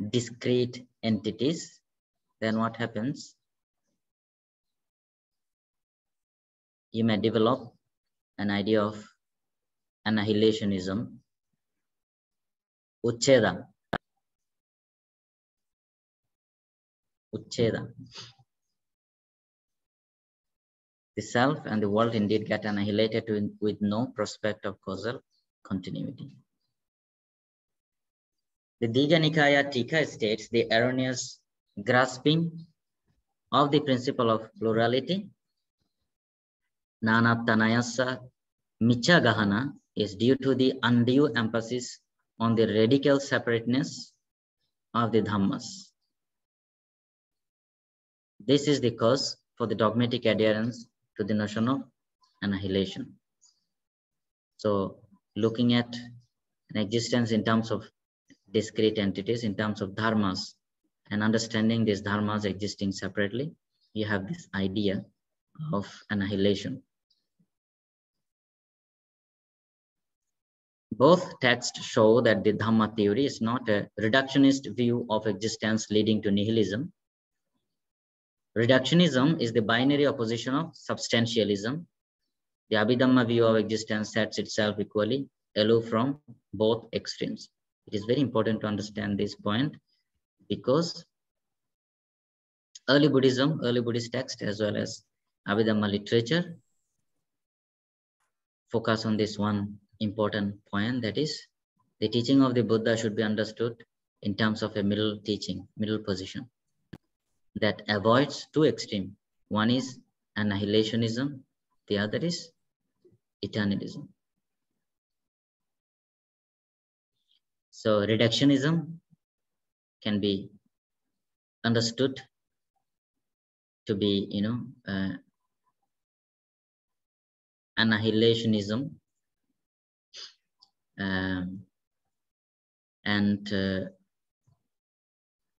discrete entities, then what happens? You may develop an idea of annihilationism, uchcheda. The self and the world indeed get annihilated with no prospect of causal continuity. The Digha Nikaya Tika states the erroneous grasping of the principle of plurality, Nanattanayasa Micha Gahana, is due to the undue emphasis on the radical separateness of the Dhammas. This is the cause for the dogmatic adherence to the notion of annihilation. So looking at an existence in terms of discrete entities, in terms of dharmas, and understanding these dharmas existing separately, you have this idea of annihilation. Both texts show that the Dhamma theory is not a reductionist view of existence leading to nihilism. Reductionism is the binary opposition of substantialism. The Abhidhamma view of existence sets itself equally aloof from both extremes. It is very important to understand this point because early Buddhism, early Buddhist text, as well as Abhidhamma literature focus on this one important point, that is, the teaching of the Buddha should be understood in terms of a middle teaching, middle position that avoids two extremes. One is annihilationism, the other is eternalism. So reductionism can be understood to be, annihilationism, and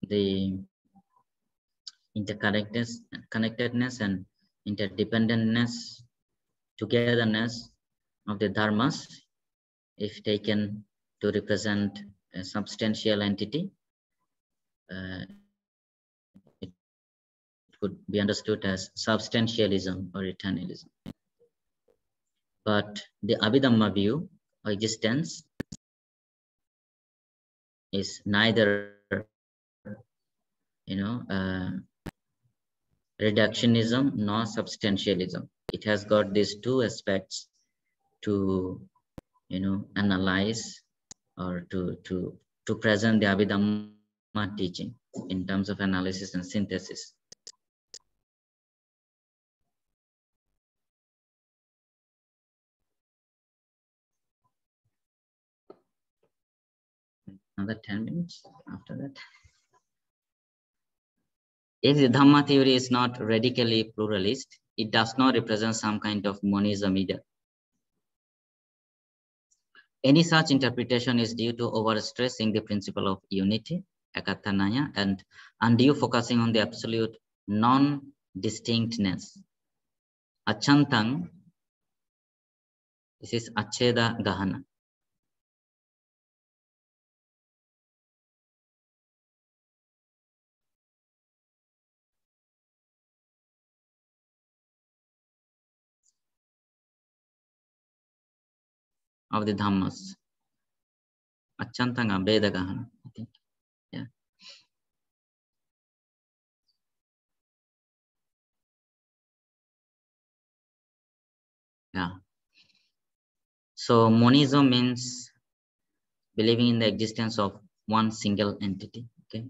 the interconnectedness and interdependentness, togetherness of the dharmas, if taken to represent a substantial entity, it could be understood as substantialism or eternalism. But the Abhidhamma view of existence is neither, reductionism nor substantialism. It has got these two aspects to, analyze or to present the Abhidhamma teaching in terms of analysis and synthesis. Another 10 minutes after that. If the Dhamma theory is not radically pluralist, it does not represent some kind of monism either. Any such interpretation is due to overstressing the principle of unity, ekattanaya, and undue focusing on the absolute non-distinctness. Achantang, this is acheda gahana. of the Dhammas. Achantanga Bedagahana, I think. Yeah. Yeah. So monism means believing in the existence of one single entity. Okay.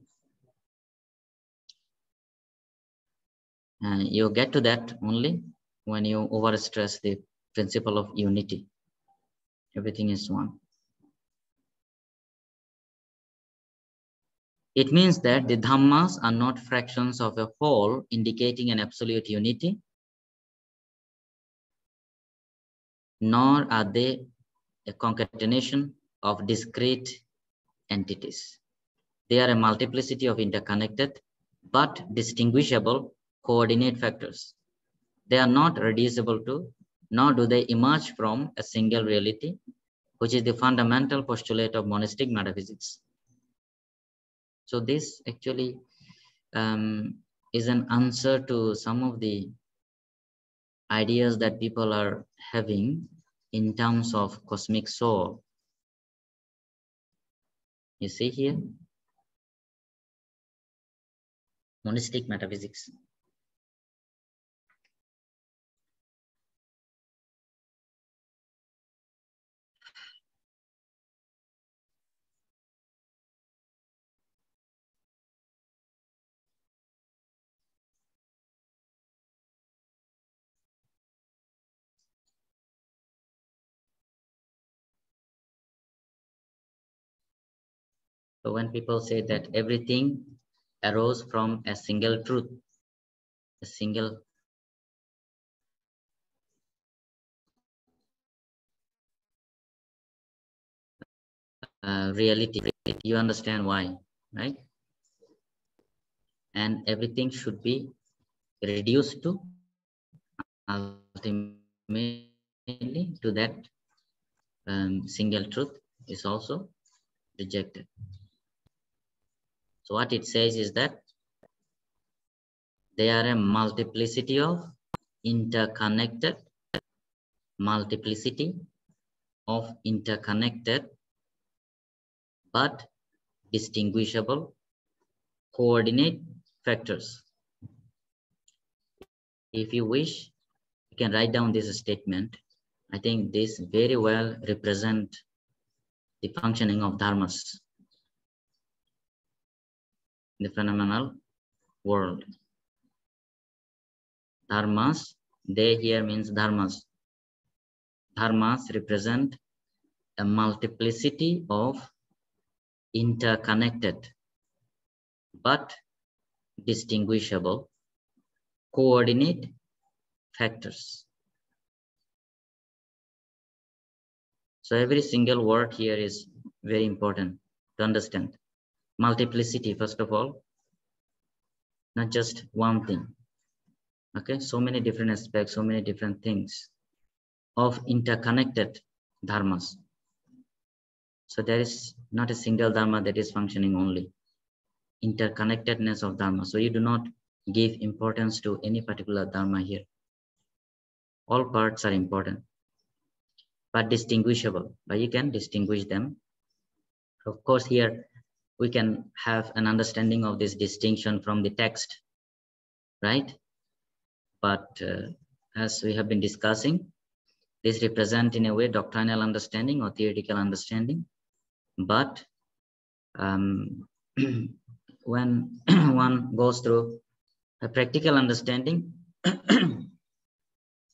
And you get to that only when you overstress the principle of unity. Everything is one. It means that the Dhammas are not fractions of a whole indicating an absolute unity, nor are they a concatenation of discrete entities. They are a multiplicity of interconnected but distinguishable coordinate factors. They are not reducible to, nor do they emerge from a single reality, which is the fundamental postulate of monastic metaphysics. So this actually is an answer to some of the ideas that people are having in terms of cosmic soul. You see here, monastic metaphysics. So when people say that everything arose from a single truth, a single reality, you understand why, right? And everything should be reduced to ultimately to that single truth is also rejected. So what it says is that they are a multiplicity of interconnected, but distinguishable coordinate factors. If you wish, you can write down this statement. I think this very well represents the functioning of dharmas in the phenomenal world. Dharmas, they here means dharmas. Dharmas represent a multiplicity of interconnected but distinguishable coordinate factors. So every single word here is very important to understand. Multiplicity, first of all, not just one thing. Okay, so many different aspects, so many different things of interconnected dharmas. So there is not a single dharma that is functioning only. Interconnectedness of dharma. So you do not give importance to any particular dharma here. All parts are important, but distinguishable, but you can distinguish them. Of course, here we can have an understanding of this distinction from the text, right? But as we have been discussing, this represents in a way doctrinal understanding or theoretical understanding. But when one goes through a practical understanding,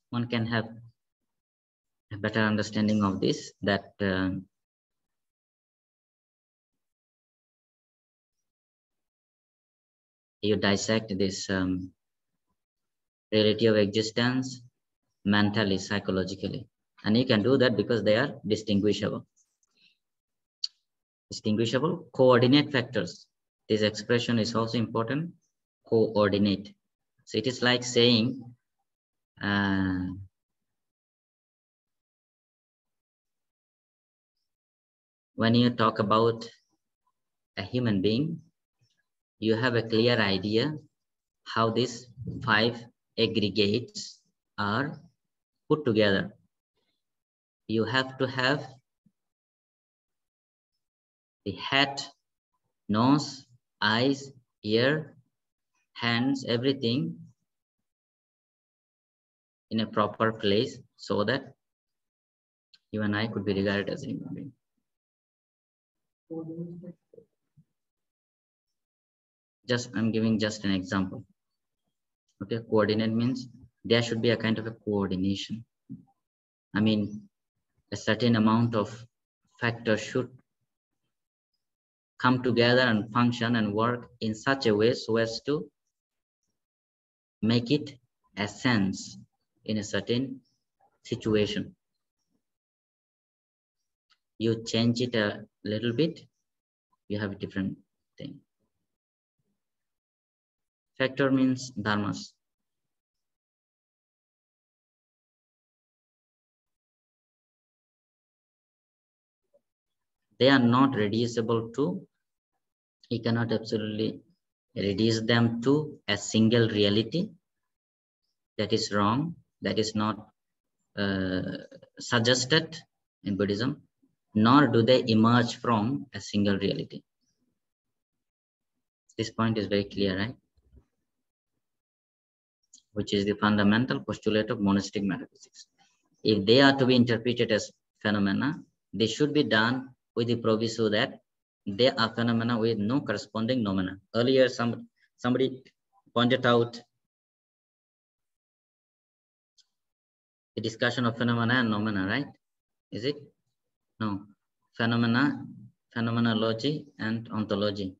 one can have a better understanding of this, that you dissect this reality of existence mentally, psychologically. And you can do that because they are distinguishable. Distinguishable coordinate factors. This expression is also important, coordinate. So it is like saying, when you talk about a human being, you have a clear idea how these 5 aggregates are put together. you have to have the head, nose, eyes, ear, hands, everything in a proper place so that you and I could be regarded as a human being. I'm giving just an example. Okay, coordinate means there should be a kind of a coordination. I mean, a certain amount of factors should come together and function and work in such a way so as to make it a sense in a certain situation. You change it a little bit, you have a different thing. Factor means dharmas. They are not reducible to, you cannot absolutely reduce them to a single reality. That is wrong. That is not suggested in Buddhism, nor do they emerge from a single reality. This point is very clear, right? Which is the fundamental postulate of monastic metaphysics. If they are to be interpreted as phenomena, they should be done with the proviso that they are phenomena with no corresponding noumena. Earlier, somebody pointed out the discussion of phenomena and noumena, right? Is it? No. Phenomena, phenomenology, and ontology.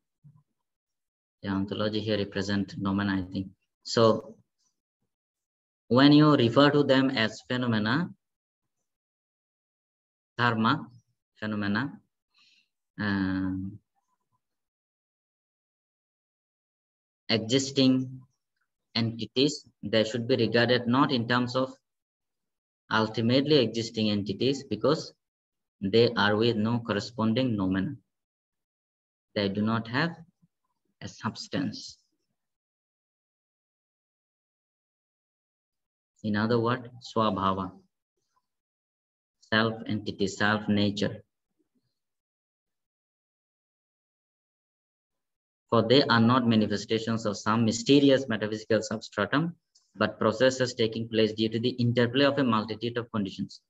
Yeah, ontology here represent noumena, I think. So, when you refer to them as phenomena, dharma, phenomena, existing entities, they should be regarded not in terms of ultimately existing entities, because they are with no corresponding noumena. They do not have a substance. In other words, swabhava, self-entity, self-nature. For they are not manifestations of some mysterious metaphysical substratum, but processes taking place due to the interplay of a multitude of conditions.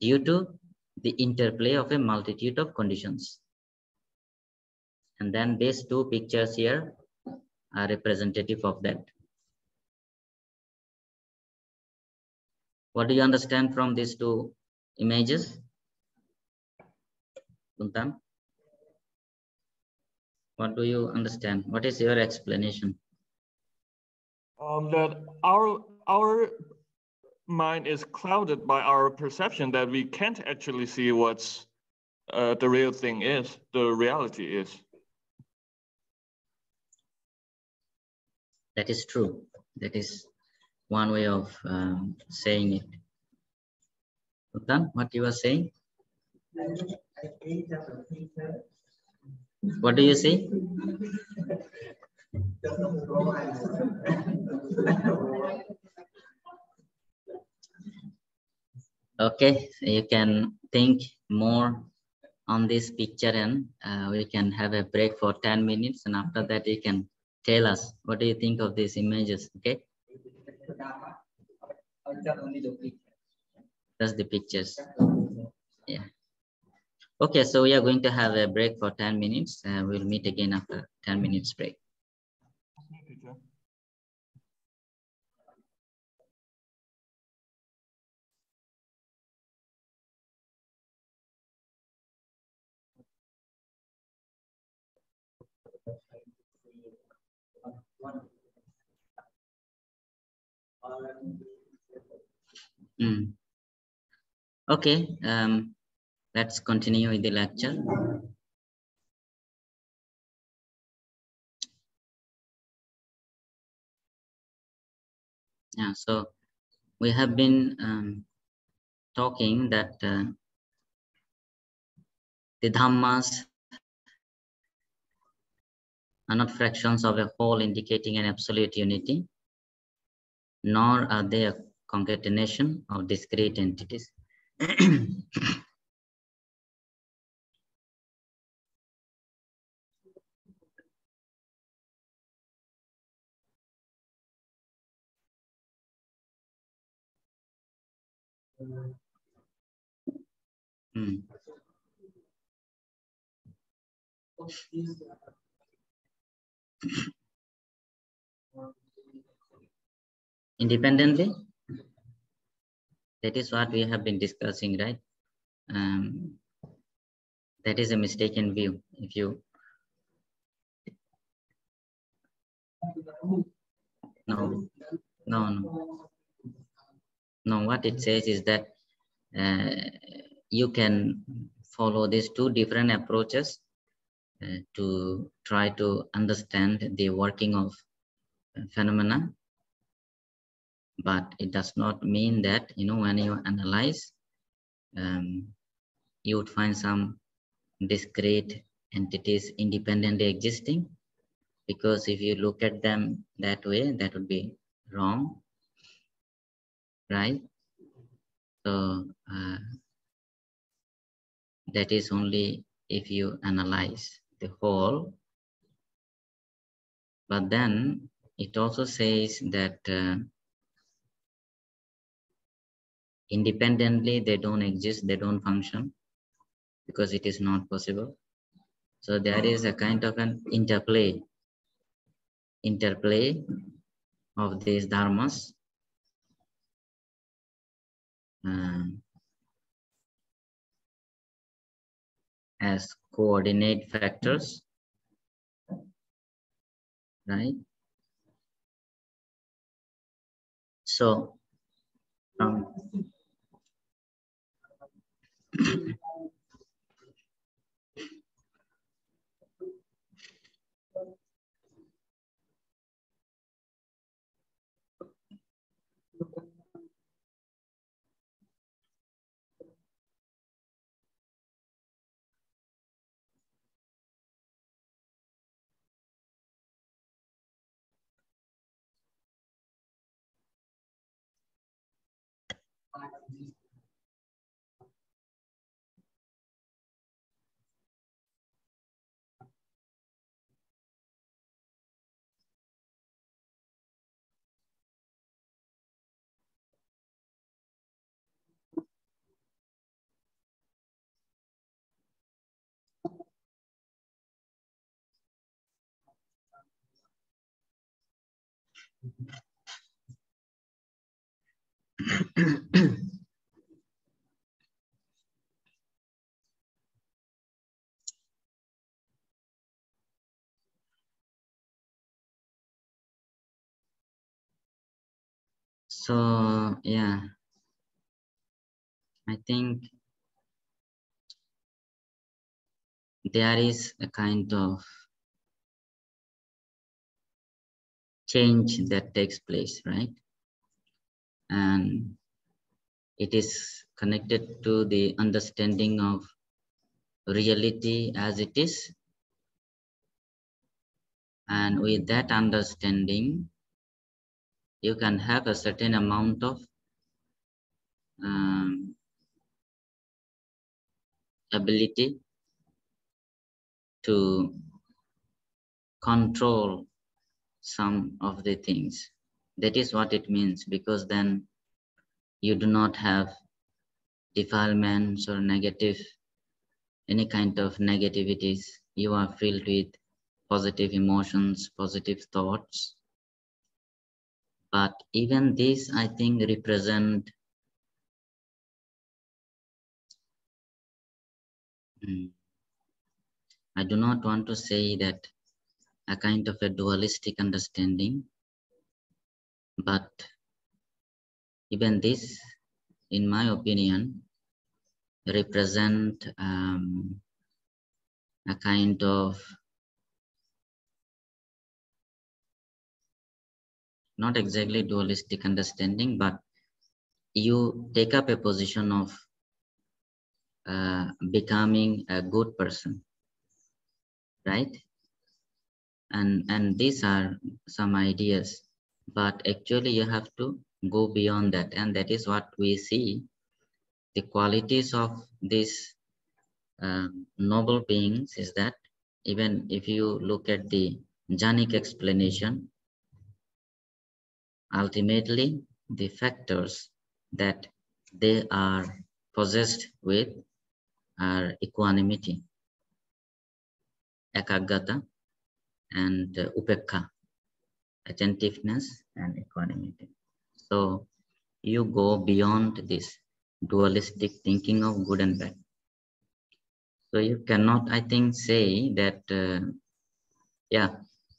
Due to the interplay of a multitude of conditions. And then these two pictures here are representative of that. What do you understand from these two images? Kuntam? What do you understand? What is your explanation? That our mind is clouded by our perception, that we can't actually see what's the real thing is, the reality is. That is true. That is one way of saying it. Kuntam, what you are saying? What do you say? Okay, so you can think more on this picture, and we can have a break for 10 minutes, and after that you can tell us what do you think of these images. Okay, that's the pictures. Yeah. Okay, so we are going to have a break for 10 minutes. We'll meet again after 10 minutes break. Okay, let's continue with the lecture. Yeah, so we have been talking that the Dhammas are not fractions of a whole indicating an absolute unity, nor are they a concatenation of discrete entities. Hmm. Independently, that is what we have been discussing, right? That is a mistaken view. If you no, what it says is that you can follow these two different approaches to try to understand the working of phenomena, but it does not mean that, you know, when you analyze, you would find some discrete entities independently existing, because if you look at them that way, that would be wrong, right? So that is only if you analyze the whole. But then it also says that independently they don't exist, they don't function, because it is not possible. So there is a kind of an interplay of these dharmas as coordinate factors, right? So so yeah, I think there is a kind of change that takes place, right? And it is connected to the understanding of reality as it is. And with that understanding, you can have a certain amount of ability to control some of the things. That is what it means, because then you do not have defilements or any kind of negativities. You are filled with positive emotions, positive thoughts. But even these, I think, represent I do not want to say that a kind of a dualistic understanding, but even this, in my opinion, represent a kind of not exactly dualistic understanding, but you take up a position of becoming a good person, right? And these are some ideas, but actually you have to go beyond that, and that is what we see. the qualities of these noble beings is that even if you look at the jhanic explanation, ultimately the factors that they are possessed with are equanimity, ekaggata, and upekha, attentiveness and equanimity. So you go beyond this dualistic thinking of good and bad. So you cannot, I think, say that, yeah.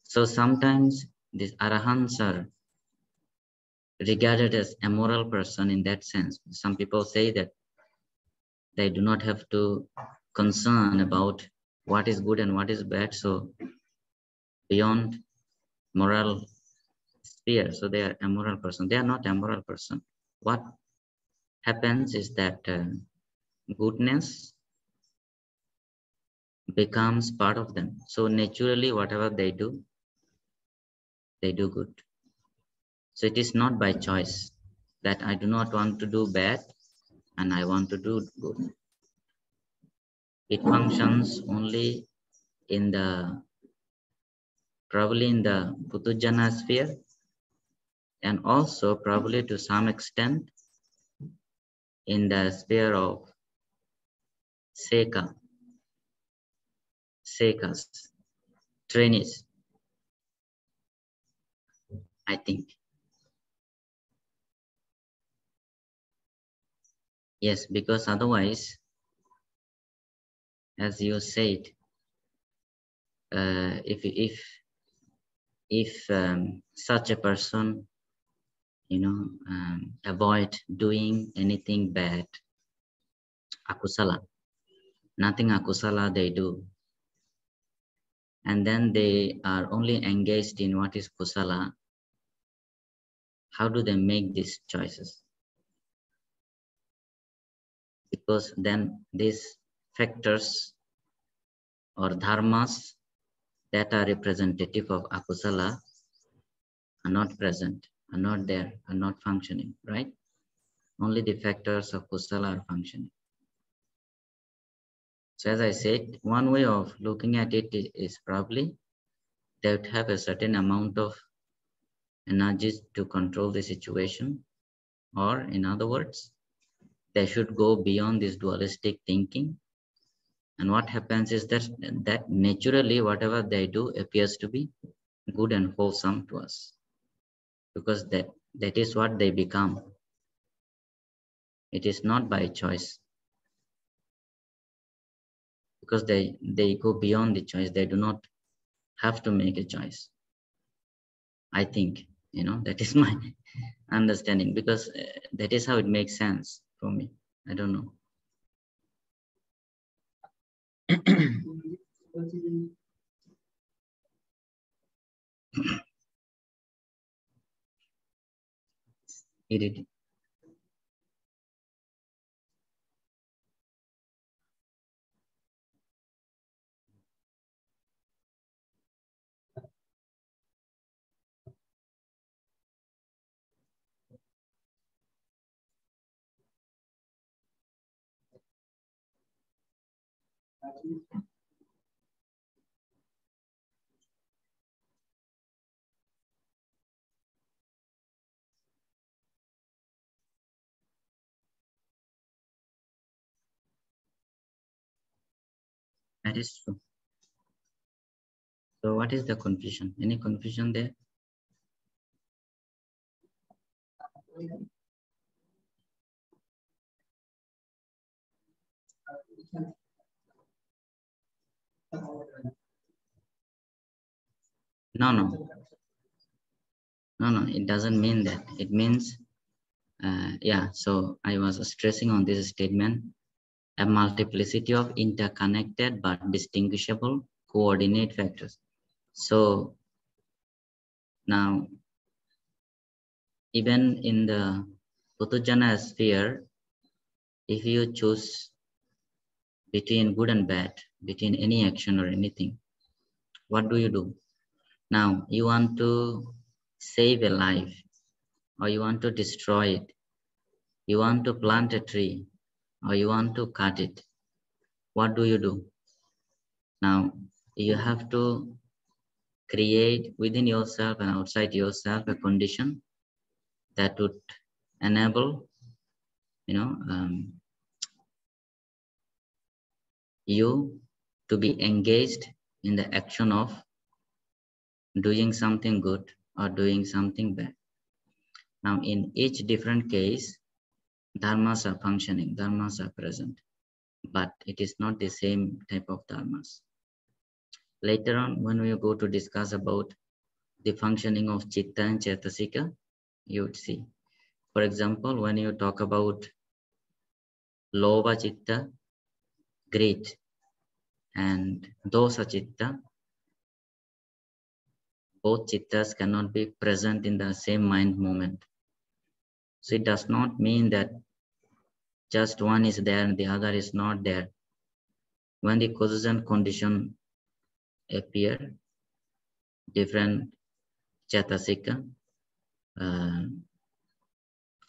So sometimes these arahants are regarded as a moral person in that sense. Some people say that they do not have to concern about what is good and what is bad. So beyond moral sphere, so they are a moral person. They are not a moral person. What happens is that goodness becomes part of them. So naturally, whatever they do good. So it is not by choice that I do not want to do bad and I want to do good. It functions only in the, probably in the Putujana sphere, and also probably to some extent in the sphere of Sekas, trainees, I think. Yes, because otherwise, as you said, if such a person, avoid doing anything bad, akusala, nothing akusala they do, and then they are only engaged in what is kusala, how do they make these choices? Because then these factors or dharmas that are representative of akusala are not present, are not there, are not functioning, right? Only the factors of kusala are functioning. So as I said, one way of looking at it is probably they would have a certain amount of energy to control the situation, or in other words, they should go beyond this dualistic thinking. And what happens is that naturally whatever they do appears to be good and wholesome to us, because that is what they become. It is not by choice, because they go beyond the choice. They do not have to make a choice. I think, that is my understanding, because that is how it makes sense for me. I don't know. It. That is true. So what is the confusion? Any confusion there? No, it doesn't mean that. It means, yeah, so I was stressing on this statement, a multiplicity of interconnected but distinguishable coordinate factors. So now, even in the Putujana sphere, if you choose between good and bad, between any action or anything, what do you do? Now, you want to save a life, or you want to destroy it. You want to plant a tree, or you want to cut it, what do? Now, you have to create within yourself and outside yourself a condition that would enable, you to be engaged in the action of doing something good or doing something bad. Now, in each different case, dharmas are functioning, dharmas are present, but it is not the same type of dharmas. Later on, when we go to discuss about the functioning of chitta and cetasika, you would see. For example, when you talk about lobha chitta, greed, and dosa chitta, both chittas cannot be present in the same mind moment. So it does not mean that just one is there and the other is not there. When the causes and condition appear, different cetasika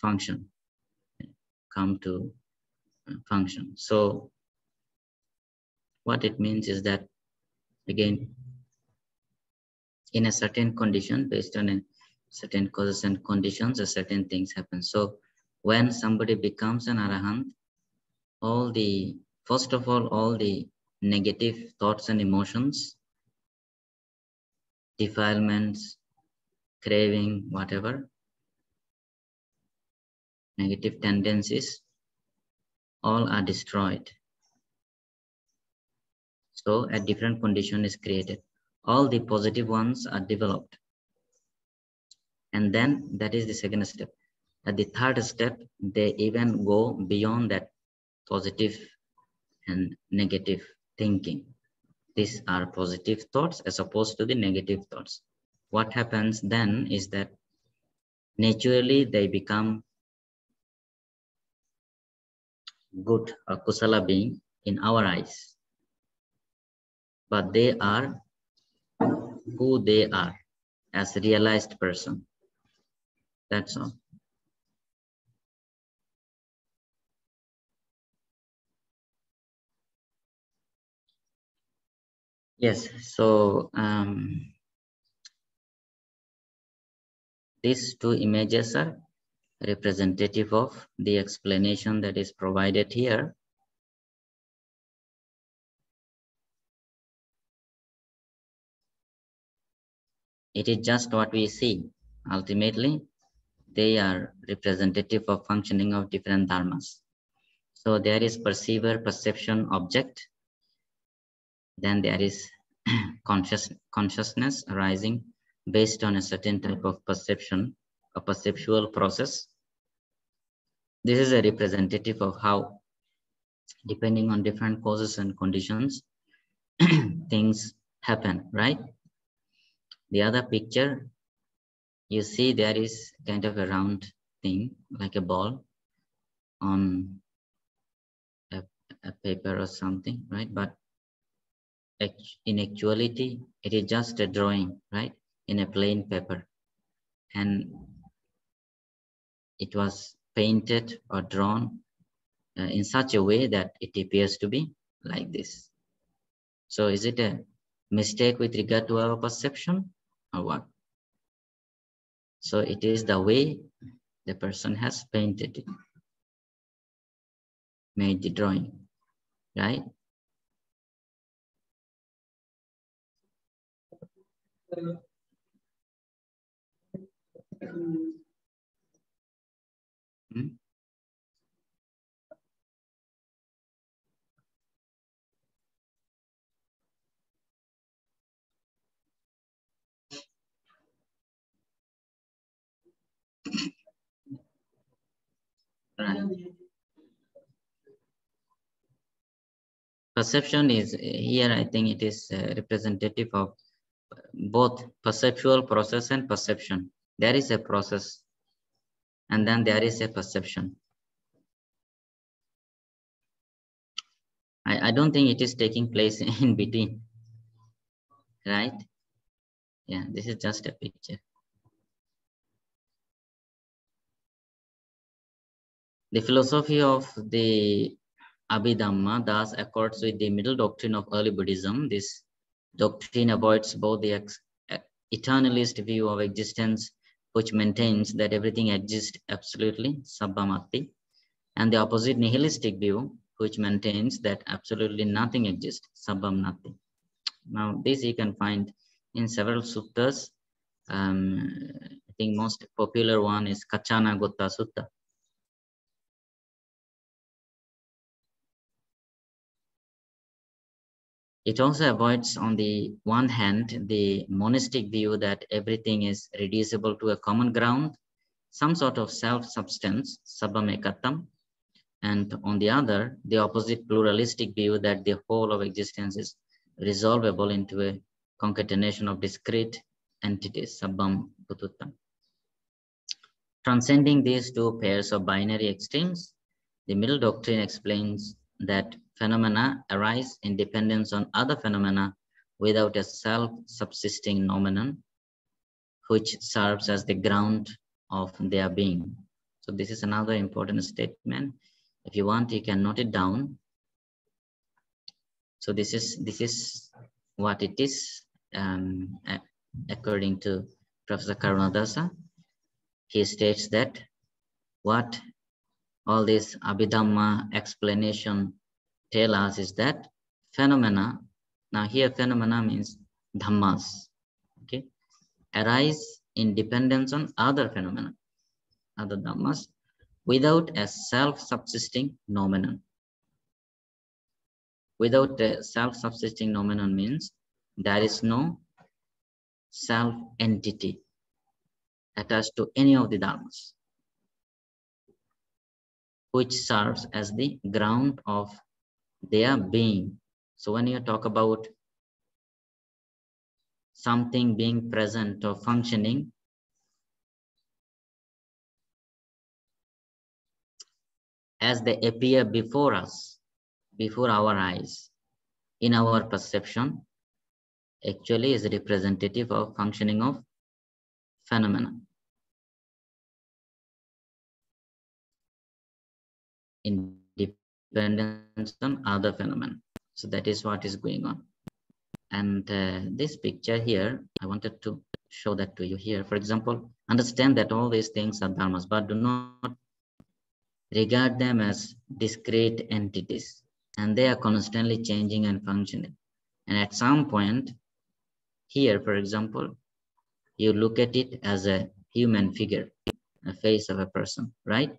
function, come to function. So what it means is that, again, in a certain condition, based on a certain causes and conditions, a certain things happen. So when somebody becomes an arahant, first of all the negative thoughts and emotions, defilements, craving, whatever, negative tendencies, all are destroyed. So a different condition is created. All the positive ones are developed. And then that is the second step. At the third step, they even go beyond that positive and negative thinking. These are positive thoughts as opposed to the negative thoughts. What happens then is that naturally they become good or kusala being in our eyes. But they are who they are as a realized person. That's all. Yes, so these two images are representative of the explanation that is provided here. It is just what we see. Ultimately, they are representative of functioning of different dharmas. So there is perceiver, perception, object. Then there is consciousness arising based on a certain type of perception, a perceptual process. This is a representative of how, depending on different causes and conditions, things happen, right? The other picture, you see there is kind of a round thing, like a ball on a paper or something, right? But in actuality, it is just a drawing, right? In a plain paper. And it was painted or drawn in such a way that it appears to be like this. So is it a mistake with regard to our perception or what? So it is the way the person has painted it, made the drawing, right? Hmm? Right. Perception is here, I think it is representative of both perceptual process and perception. There is a process and then there is a perception. I don't think it is taking place in between, right? Yeah, this is just a picture. The philosophy of the Abhidhamma thus accords with the middle doctrine of early Buddhism. This doctrine avoids both the eternalist view of existence, which maintains that everything exists absolutely, sabbamatti, and the opposite nihilistic view, which maintains that absolutely nothing exists, sabbamnati. Now, this you can find in several suttas. I think most popular one is Kachana Gotta Sutta. It also avoids, on the one hand, the monistic view that everything is reducible to a common ground, some sort of self-substance, sabbamekatam, and on the other, the opposite pluralistic view that the whole of existence is resolvable into a concatenation of discrete entities, sabbam pututtam. Transcending these two pairs of binary extremes, the middle doctrine explains that phenomena arise in dependence on other phenomena without a self-subsisting noumenon, which serves as the ground of their being. So this is another important statement. If you want, you can note it down. So this is what it is, according to Professor Karunadasa. He states that what all this Abhidhamma explanation tell us is that phenomena, now here phenomena means dhammas, okay, arise in dependence on other phenomena, other dhammas, without a self-subsisting noumenon. Without a self-subsisting noumenon means there is no self-entity attached to any of the dharmas, which serves as the ground of their being. So when you talk about something being present or functioning, as they appear before us, before our eyes, in our perception, actually is representative of functioning of phenomena in dependence on other phenomena. So that is what is going on. And this picture here, I wanted to show that to you here. For example, understand that all these things are dharmas, but do not regard them as discrete entities. And they are constantly changing and functioning. And at some point, here, for example, you look at it as a human figure, a face of a person, right?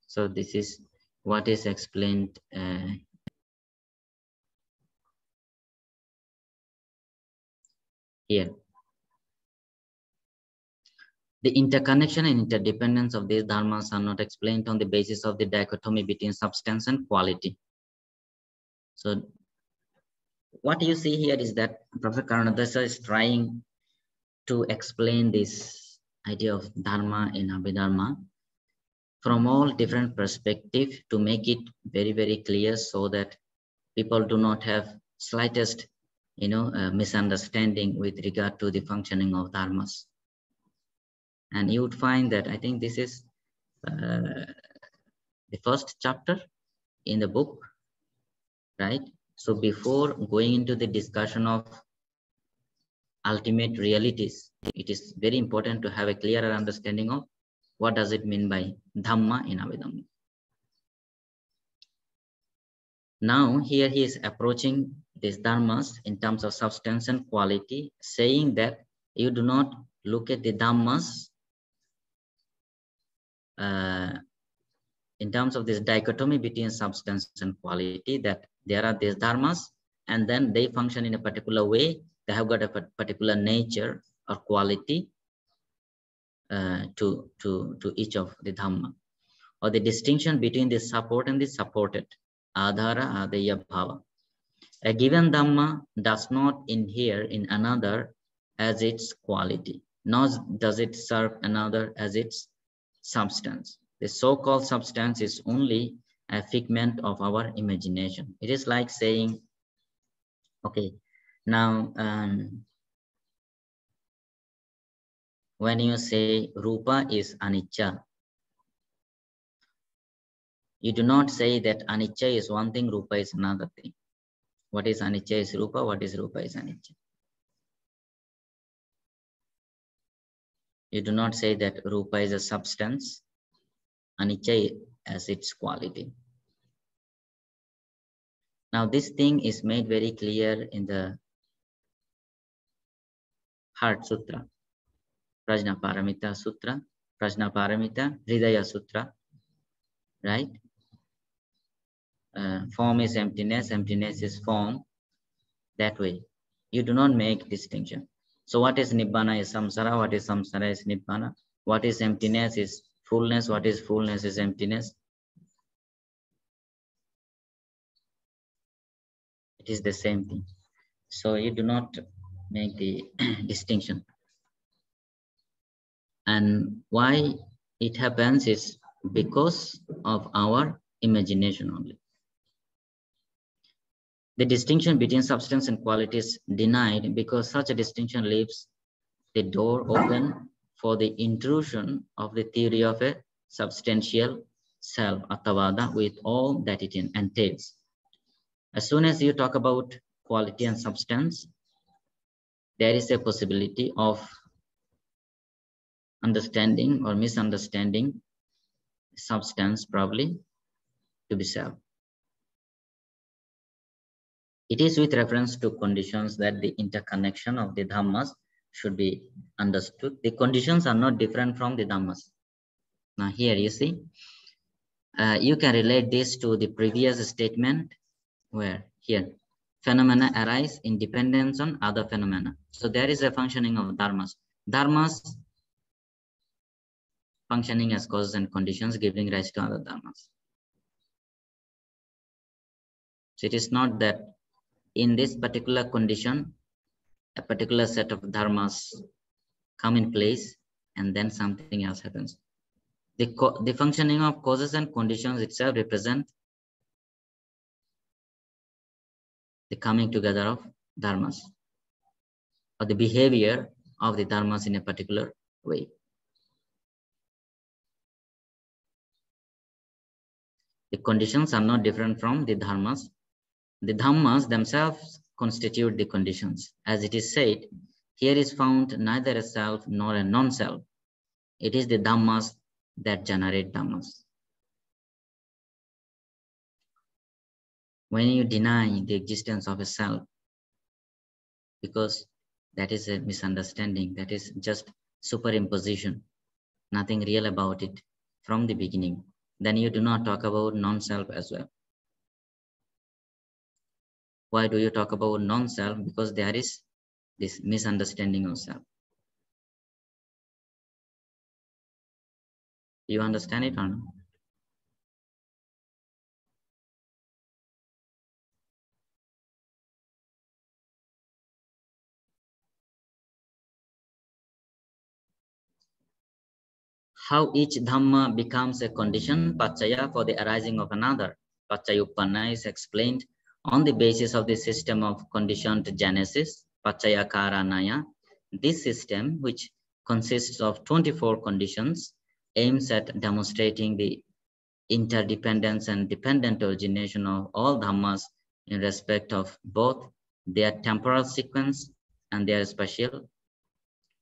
So this is what is explained here. The interconnection and interdependence of these dharmas are not explained on the basis of the dichotomy between substance and quality. So what you see here is that Professor Karunadasa is trying to explain this idea of dharma in Abhidhamma from all different perspectives to make it very, very clear so that people do not have slightest, misunderstanding with regard to the functioning of dharmas. And you would find that I think this is the first chapter in the book, right? So before going into the discussion of ultimate realities, it is very important to have a clearer understanding of what does it mean by Dhamma in Abhidhamma. Now here he is approaching these dharmas in terms of substance and quality, saying that you do not look at the dhammas in terms of this dichotomy between substance and quality, that there are these dharmas and then they function in a particular way. They have got a particular nature or quality to each of the dhamma, or the distinction between the support and the supported, adhara, adaya, bhava. A given dhamma does not inhere in another as its quality, nor does it serve another as its substance. The so-called substance is only a figment of our imagination. It is like saying, okay, now when you say rupa is anicca, You do not say that anicca is one thing, rupa is another thing. What is anicca is rupa, what is rupa is anicca. You do not say that rupa is a substance, anicca as its quality. Now this thing is made very clear in the Heart Sutra, Prajnaparamita Sutra, Prajnaparamita Hridaya Sutra, right? Form is emptiness, emptiness is form. That way, you do not make distinction. So what is Nibbana is samsara, what is samsara is Nibbana, what is emptiness is fullness, what is fullness is emptiness. It is the same thing. So you do not make the distinction. And why it happens is because of our imagination only. The distinction between substance and quality is denied because such a distinction leaves the door open for the intrusion of the theory of a substantial self, Theravada, with all that it entails. As soon as you talk about quality and substance, there is a possibility of understanding or misunderstanding substance probably to be self. It is with reference to conditions that the interconnection of the dhammas should be understood. The conditions are not different from the dhammas. Now here you see, you can relate this to the previous statement where here, phenomena arise in dependence on other phenomena. So there is a functioning of dharmas. Dharmas functioning as causes and conditions giving rise to other dharmas. So it is not that in this particular condition, a particular set of dharmas come in place and then something else happens. The functioning of causes and conditions itself represent the coming together of dharmas or the behavior of the dharmas in a particular way. The conditions are not different from the dharmas. The dhammas themselves constitute the conditions. As it is said, here is found neither a self nor a non-self. It is the dhammas that generate dhammas. When you deny the existence of a self, because that is a misunderstanding, that is just superimposition, nothing real about it from the beginning, then you do not talk about non-self as well. Why do you talk about non-self? Because there is this misunderstanding of self. You understand it or not? How each dhamma becomes a condition, paccaya, for the arising of another. Paccayuppanna is explained on the basis of the system of conditioned genesis, paccaya karanaya. This system, which consists of 24 conditions, aims at demonstrating the interdependence and dependent origination of all dhammas in respect of both their temporal sequence and their spatial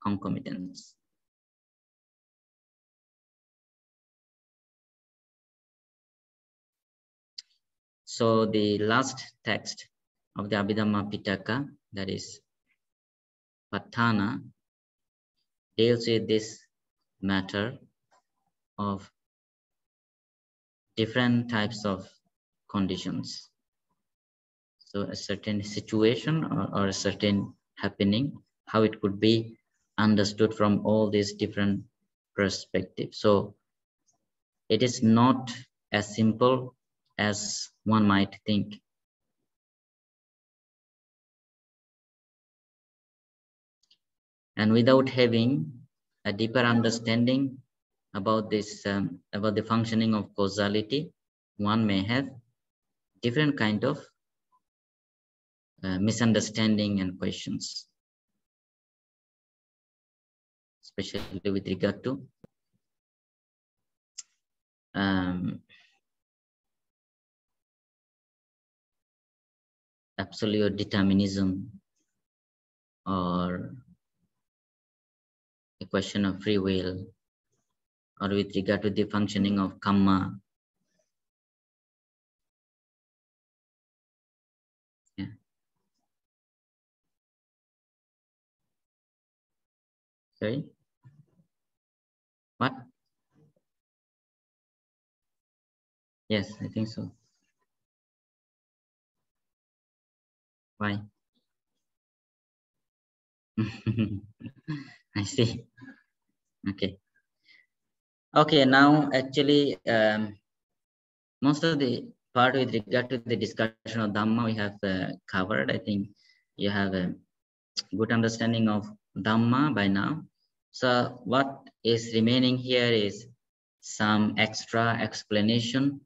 concomitance. So the last text of the Abhidhamma Pitaka, that is Patthana, deals with this matter of different types of conditions. So a certain situation or a certain happening, how it could be understood from all these different perspectives. So it is not as simple as one might think. And without having a deeper understanding about this, about the functioning of causality, one may have different kind of misunderstanding and questions, especially with regard to absolute determinism or a question of free will, or with regard to the functioning of karma. Yeah. Sorry? What? Yes, I think so. Why? I see. Okay. Okay, now actually, most of the part with regard to the discussion of Dhamma we have covered. I think you have a good understanding of Dhamma by now. So what is remaining here is some extra explanation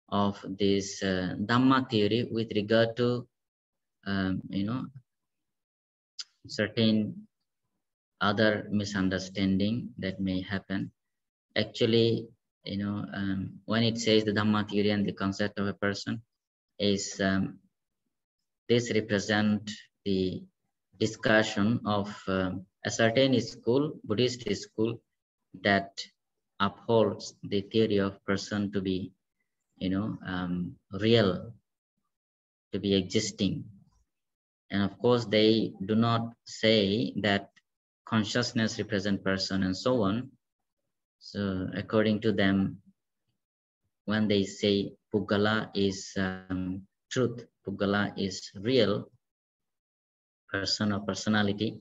of this Dhamma theory with regard to, certain other misunderstanding that may happen. Actually, when it says the Dhamma theory and the concept of a person is, this represent the discussion of a certain school, Buddhist school, that upholds the theory of person to be, real, to be existing. And of course, they do not say that consciousness represents person and so on. So according to them, when they say Puggala is truth, Puggala is real, person or personality,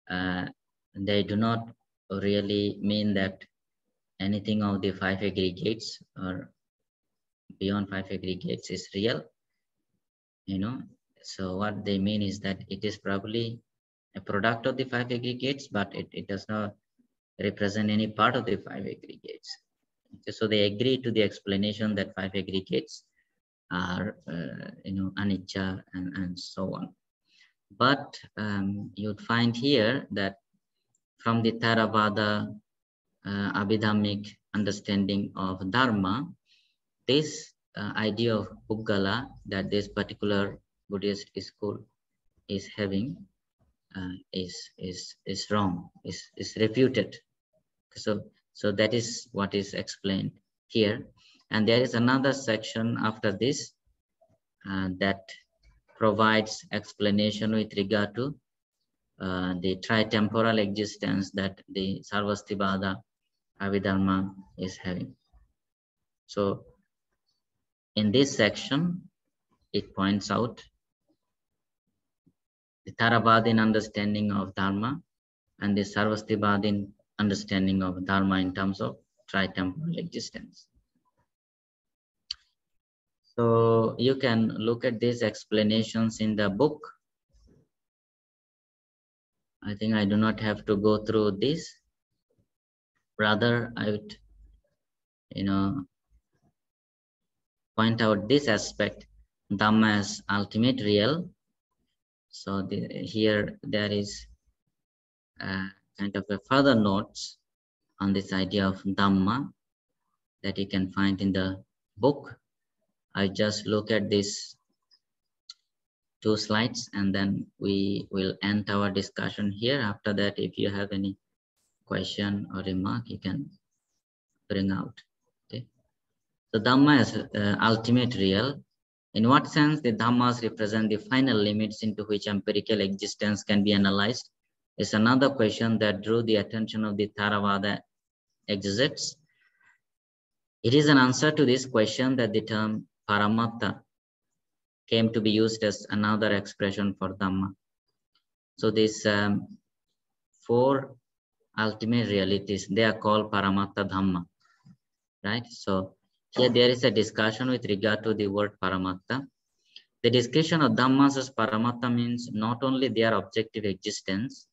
they do not really mean that anything of the five aggregates or beyond five aggregates is real, So what they mean is that it is probably a product of the five aggregates, but it does not represent any part of the five aggregates. So they agree to the explanation that five aggregates are, anicca and so on. But you'd find here that from the Theravada Abhidhammic understanding of Dharma, this idea of Puggala that this particular Buddhist school is having is wrong, is refuted. So that is what is explained here. And there is another section after this that provides explanation with regard to the tritemporal existence that the Theravada Abhidhamma is having. So in this section, it points out the Theravadin understanding of Dharma and the Sarvastivadin understanding of Dharma in terms of tritemporal existence. So you can look at these explanations in the book. I think I do not have to go through this. Rather, I would, point out this aspect, Dhamma as ultimate real. So here there is kind of a further notes on this idea of Dhamma that you can find in the book. I just look at these 2 slides and then we will end our discussion here. After that, if you have any question or remark, you can bring out. Okay. So Dhamma is ultimate real. In what sense the Dhammas represent the final limits into which empirical existence can be analyzed is another question that drew the attention of the Theravada exegetes. It is an answer to this question that the term Paramatta came to be used as another expression for Dhamma. So these 4 ultimate realities, they are called Paramatta Dhamma, right? So here there is a discussion with regard to the word Paramatta. The description of Dhammas as Paramatta means not only their objective existence,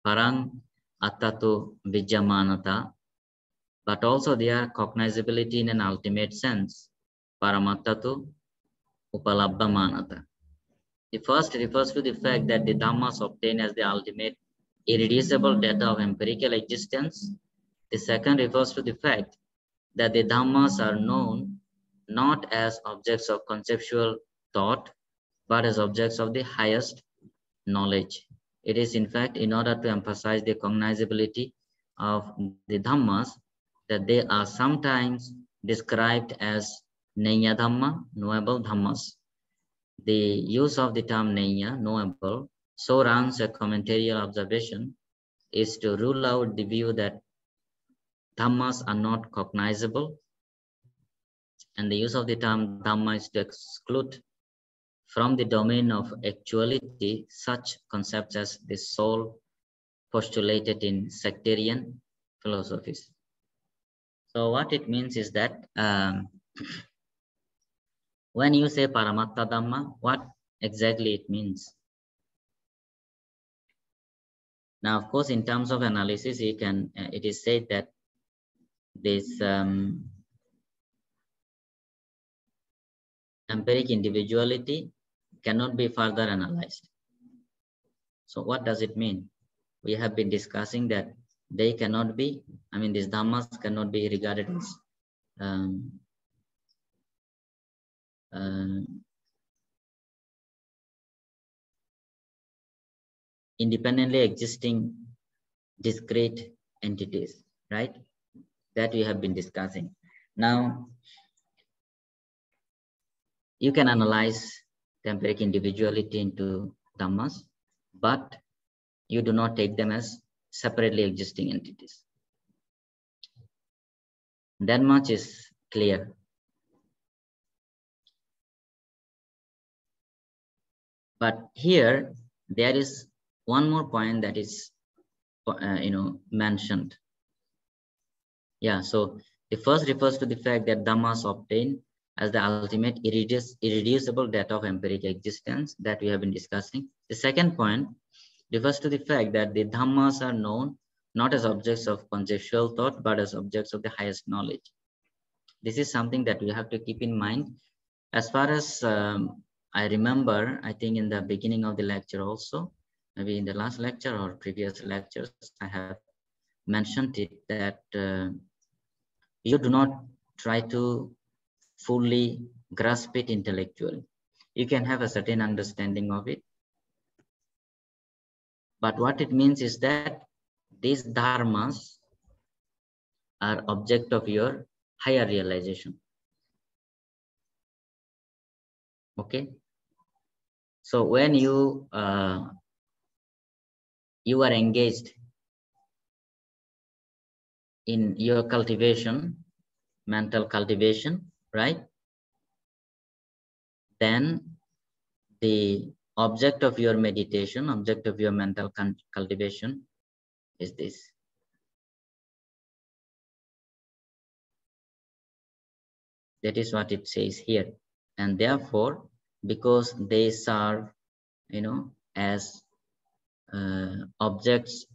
Parang Attatu Vijyamanata, but also their cognizability in an ultimate sense, Paramattatu Upalabdhamanata. The first refers to the fact that the Dhammas obtain as the ultimate irreducible data of empirical existence. The second refers to the fact that the Dhammas are known not as objects of conceptual thought, but as objects of the highest knowledge. It is in fact in order to emphasize the cognizability of the Dhammas that they are sometimes described as Neyya Dhamma, knowable Dhammas. The use of the term Neyya, knowable, so runs a commentarial observation, is to rule out the view that Dhammas are not cognizable, and the use of the term Dhamma is to exclude from the domain of actuality such concepts as the soul postulated in sectarian philosophies. So what it means is that when you say Paramatta Dhamma, what exactly it means? Now, of course, in terms of analysis, it is said that this empiric individuality cannot be further analyzed. So what does it mean? We have been discussing that they cannot be, these Dhammas cannot be regarded as independently existing discrete entities, right? That we have been discussing. Now, you can analyze the empiric individuality into Dhammas, but you do not take them as separately existing entities. That much is clear. But here, there is one more point that is, mentioned. Yeah, so the first refers to the fact that Dhammas obtain as the ultimate irreducible data of empiric existence that we have been discussing. The second point refers to the fact that the Dhammas are known not as objects of conceptual thought, but as objects of the highest knowledge. This is something that we have to keep in mind. As far as I remember, I think in the beginning of the lecture also, maybe in the last lecture or previous lectures, I have mentioned it that you do not try to fully grasp it intellectually. You can have a certain understanding of it. But what it means is that these dharmas are object of your higher realization. Okay. So when you are engaged in your cultivation, mental cultivation, right? Then the object of your meditation, object of your mental cultivation is this. That is what it says here. And therefore, because they serve, as objects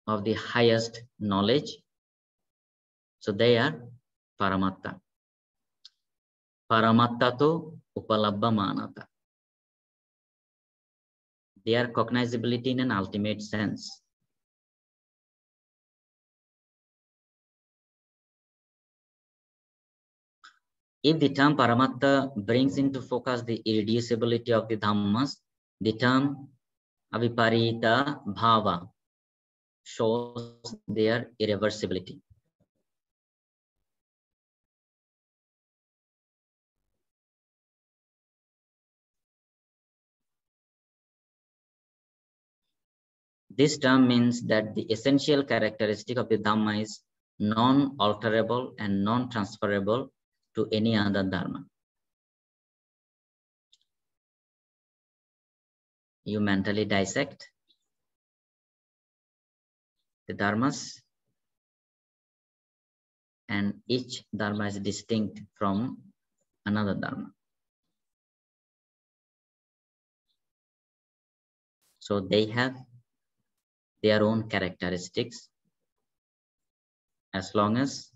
of the highest knowledge, so they are Paramatta. Paramatta to upalabha manata. They are cognizability in an ultimate sense. If the term Paramatta brings into focus the irreducibility of the Dhammas, the term Aviparita Bhava shows their irreversibility. This term means that the essential characteristic of the Dhamma is non-alterable and non-transferable to any other Dharma. You mentally dissect the Dharmas, and each Dharma is distinct from another Dharma. So they have their own characteristics as long as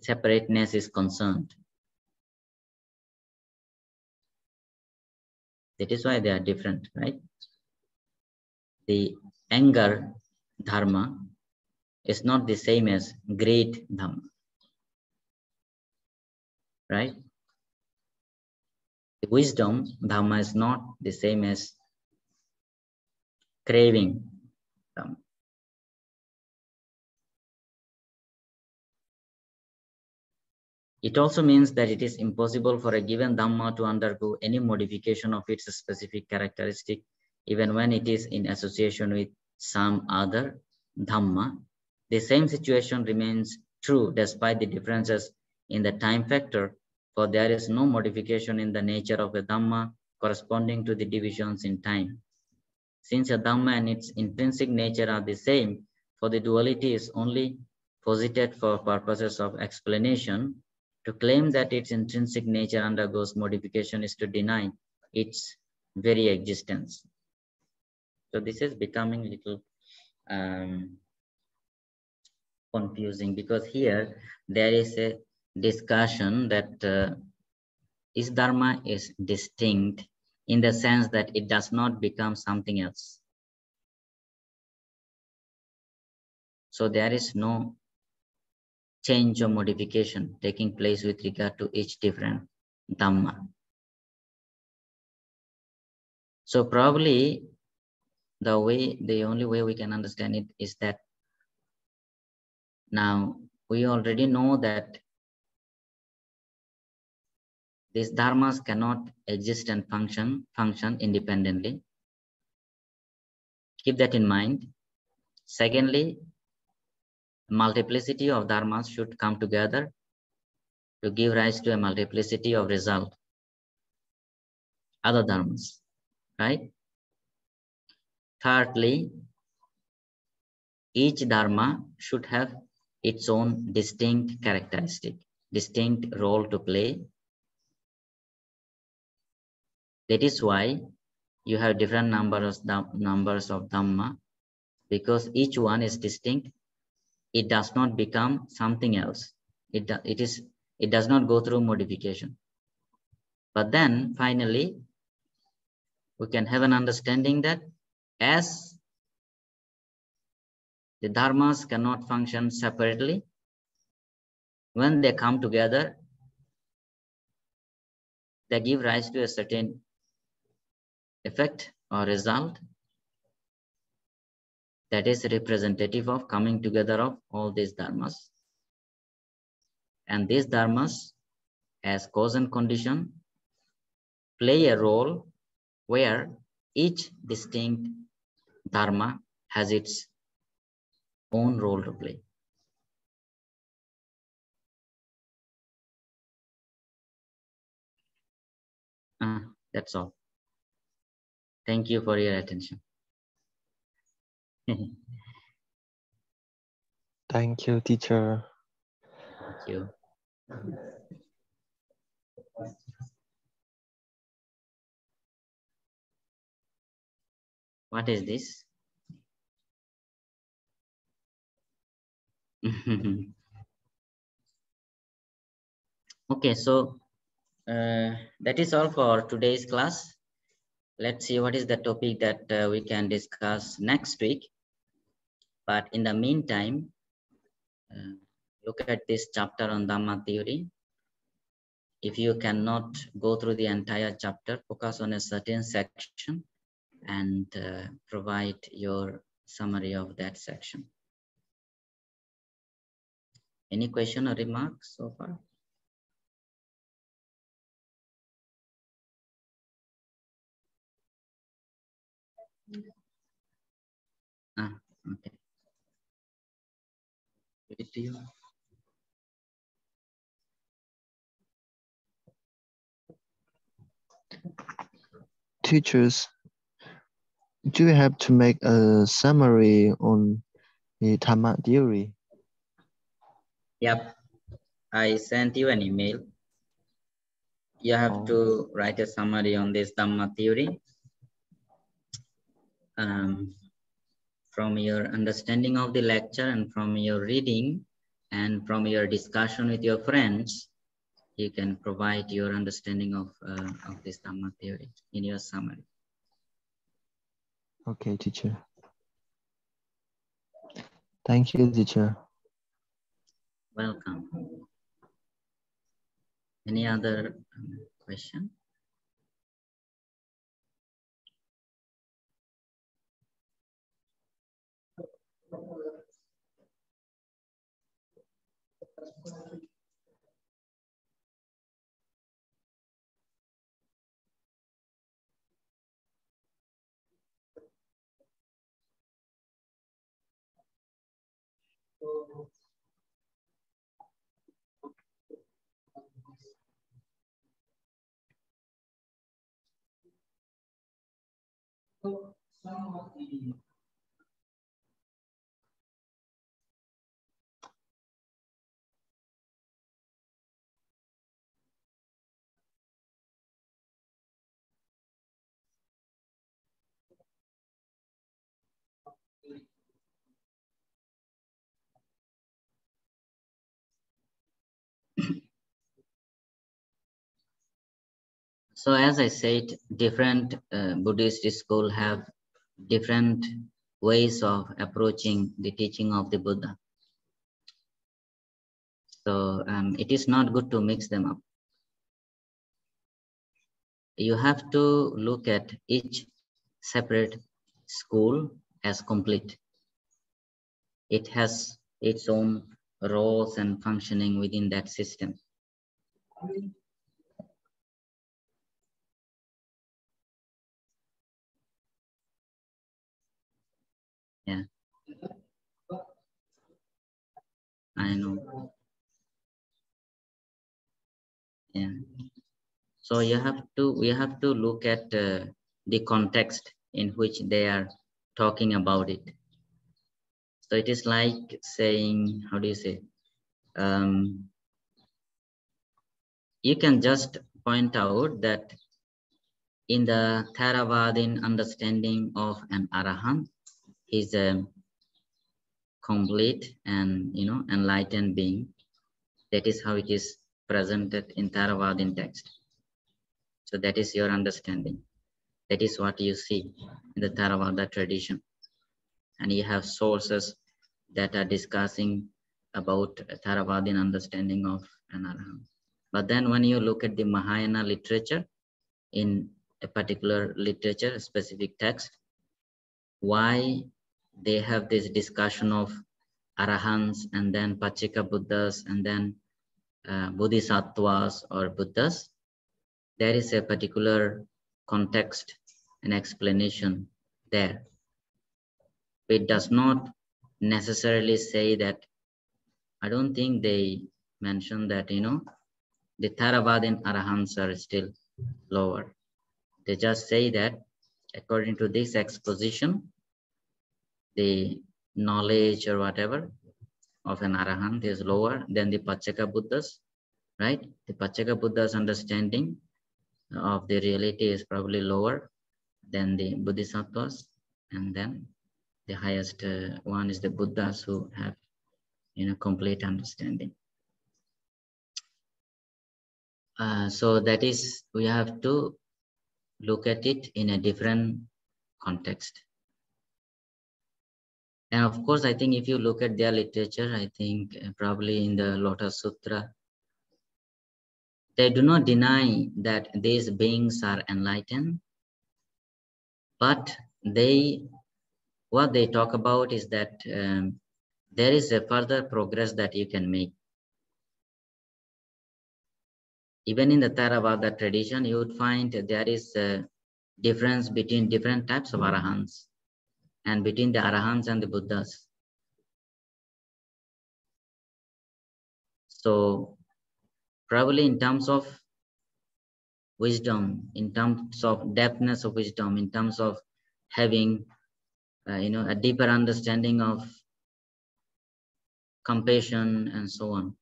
separateness is concerned. That is why they are different, right? The anger Dharma is not the same as great Dhamma, right? wisdom, Dhamma, is not the same as craving Dhamma. It also means that it is impossible for a given Dhamma to undergo any modification of its specific characteristic, even when it is in association with some other Dhamma. The same situation remains true despite the differences in the time factor, for there is no modification in the nature of a Dhamma corresponding to the divisions in time. Since a Dhamma and its intrinsic nature are the same, for the duality is only posited for purposes of explanation. To claim that its intrinsic nature undergoes modification is to deny its very existence. So this is becoming a little confusing, because here there is a discussion that is Dharma is distinct in the sense that it does not become something else. So there is no change or modification taking place with regard to each different Dhamma. So probably the only way we can understand it is that now we already know that these dharmas cannot exist and function independently. Keep that in mind. Secondly, multiplicity of dharmas should come together to give rise to a multiplicity of result, other dharmas, right? Thirdly, each dharma should have its own distinct characteristic, distinct role to play. That is why you have different numbers of dhamma, because each one is distinct. It does not become something else. It does not go through modification. But then finally, we can have an understanding that as the dharmas cannot function separately, when they come together, they give rise to a certain effect or result that is representative of coming together of all these dharmas. And these dharmas, as cause and condition, play a role where each distinct dharma has its own role to play. That's all. Thank you for your attention. Thank you, teacher. Thank you. What is this? Okay, so that is all for today's class. Let's see what is the topic that we can discuss next week. But in the meantime, look at this chapter on Dhamma theory. If you cannot go through the entire chapter, focus on a certain section and provide your summary of that section. Any question or remarks so far? Okay. Give it to you. Teachers, do you have to make a summary on the Dhamma theory? Yep, I sent you an email. You have to write a summary on this Dhamma theory. From your understanding of the lecture and from your reading and from your discussion with your friends, you can provide your understanding of this Dhamma theory in your summary. Okay, teacher. Thank you, teacher. Welcome. Any other question? of the So as I said, different Buddhist schools have different ways of approaching the teaching of the Buddha. So it is not good to mix them up. You have to look at each separate school as complete. It has its own roles and functioning within that system. Yeah, I know. Yeah. So we have to look at the context in which they are talking about it. So it is like saying, how do you say? You can just point out that in the Theravada understanding of an Arahant, he's a complete and enlightened being. That is how it is presented in Theravada text. So that is your understanding. That is what you see in the Theravada tradition. And you have sources that are discussing about Theravada understanding of an Arahant. But then when you look at the Mahayana literature, in a particular literature, a specific text, why they have this discussion of Arahants and then Pachika Buddhas and then Bodhisattvas or Buddhas, there is a particular context and explanation there. It does not necessarily say that, I don't think they mention that, the Theravada Arahants are still lower. They just say that according to this exposition, the knowledge or whatever of an Arahant is lower than the Pachaka Buddhas, right? The Pachaka Buddha's understanding of the reality is probably lower than the Bodhisattvas, and then the highest one is the Buddhas who have, complete understanding. So that is, we have to look at it in a different context. And of course, I think if you look at their literature, I think probably in the Lotus Sutra, they do not deny that these beings are enlightened, but what they talk about is that there is a further progress that you can make. Even in the Theravada tradition, you would find there is a difference between different types of Arahants and between the Arahants and the Buddhas. So probably in terms of wisdom, in terms of depthness of wisdom, in terms of having a deeper understanding of compassion and so on.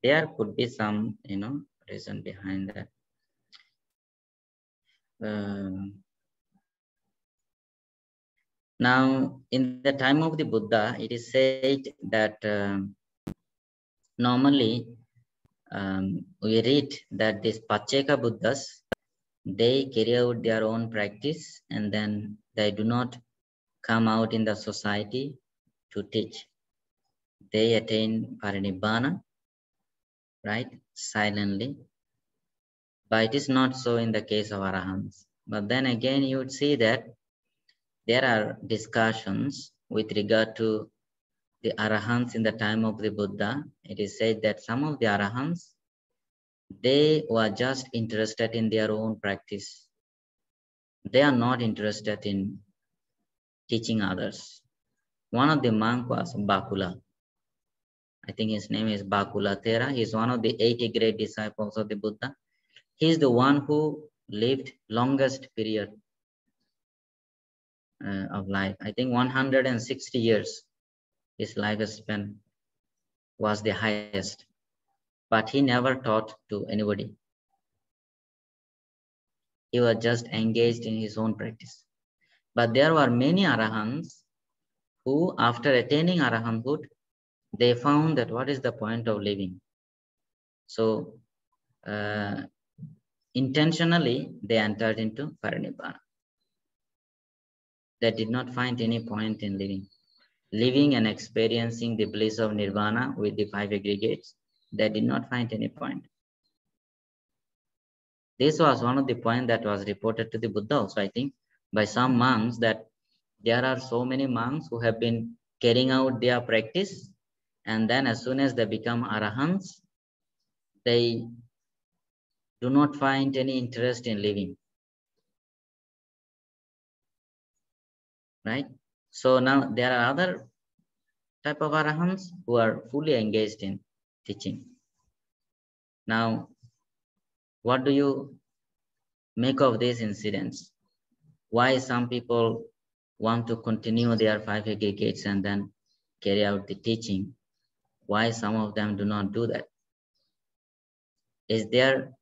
There could be some, reason behind that. Now, in the time of the Buddha, it is said that normally we read that these Pacheka Buddhas, they carry out their own practice and then they do not come out in the society to teach. They attain parinibbana, right, silently. But it is not so in the case of Arahants. But then again, you would see that there are discussions with regard to the Arahants in the time of the Buddha. It is said that some of the Arahants, they were just interested in their own practice. They are not interested in teaching others. One of the monks was Bakula. I think his name is Bakula Thera. He's one of the 80 great disciples of the Buddha. He's the one who lived longest period of life. I think 160 years his lifespan was the highest. But he never taught to anybody. He was just engaged in his own practice. But there were many arahants who, after attaining arahanthood, they found that what is the point of living? So intentionally, they entered into Parinibbana. They did not find any point in living. Living and experiencing the bliss of Nirvana with the 5 aggregates, they did not find any point. This was one of the points that was reported to the Buddha also, I think, by some monks, that there are so many monks who have been carrying out their practice, and then as soon as they become arahants, they do not find any interest in living. Right? So now there are other type of arahants who are fully engaged in teaching. Now, what do you make of these incidents? Why some people want to continue their 5 aggregates and then carry out the teaching? Why some of them do not do that? Is there,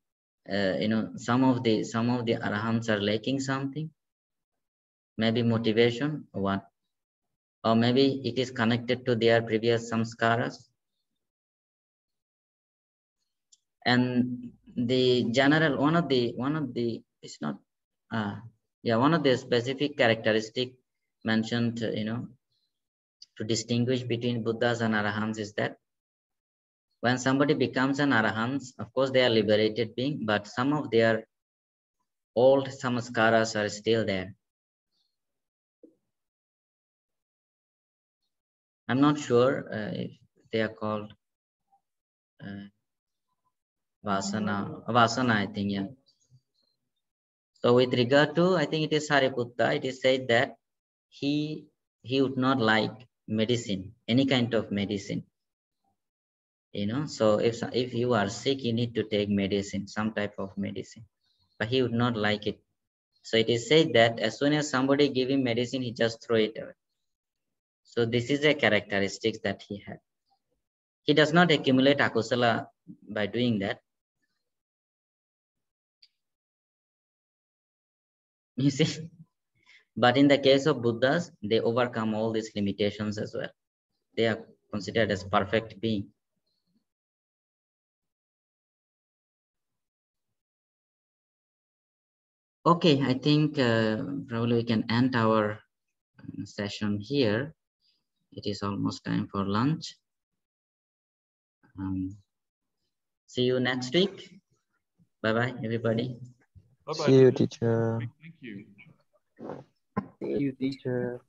some of the arahants are lacking something? Maybe motivation or what? Or maybe it is connected to their previous samskaras. And the general, one of the specific characteristic mentioned, to distinguish between Buddhas and Arahants is that when somebody becomes an Arahant, of course they are liberated being, but some of their old samskaras are still there. I'm not sure if they are called Vasana, I think, yeah. So with regard to, I think it is Sariputta, it is said that he would not like medicine, any kind of medicine. So if you are sick, you need to take medicine, some type of medicine, but he would not like it. So it is said that as soon as somebody give him medicine, he just throw it away. So this is a characteristic that he had. He does not accumulate akusala by doing that. You see, but in the case of Buddhas, they overcome all these limitations as well. They are considered as perfect being. Okay, I think probably we can end our session here. It is almost time for lunch. See you next week. Bye-bye, everybody. Bye-bye. See you, teacher. Thank you. See you, teacher.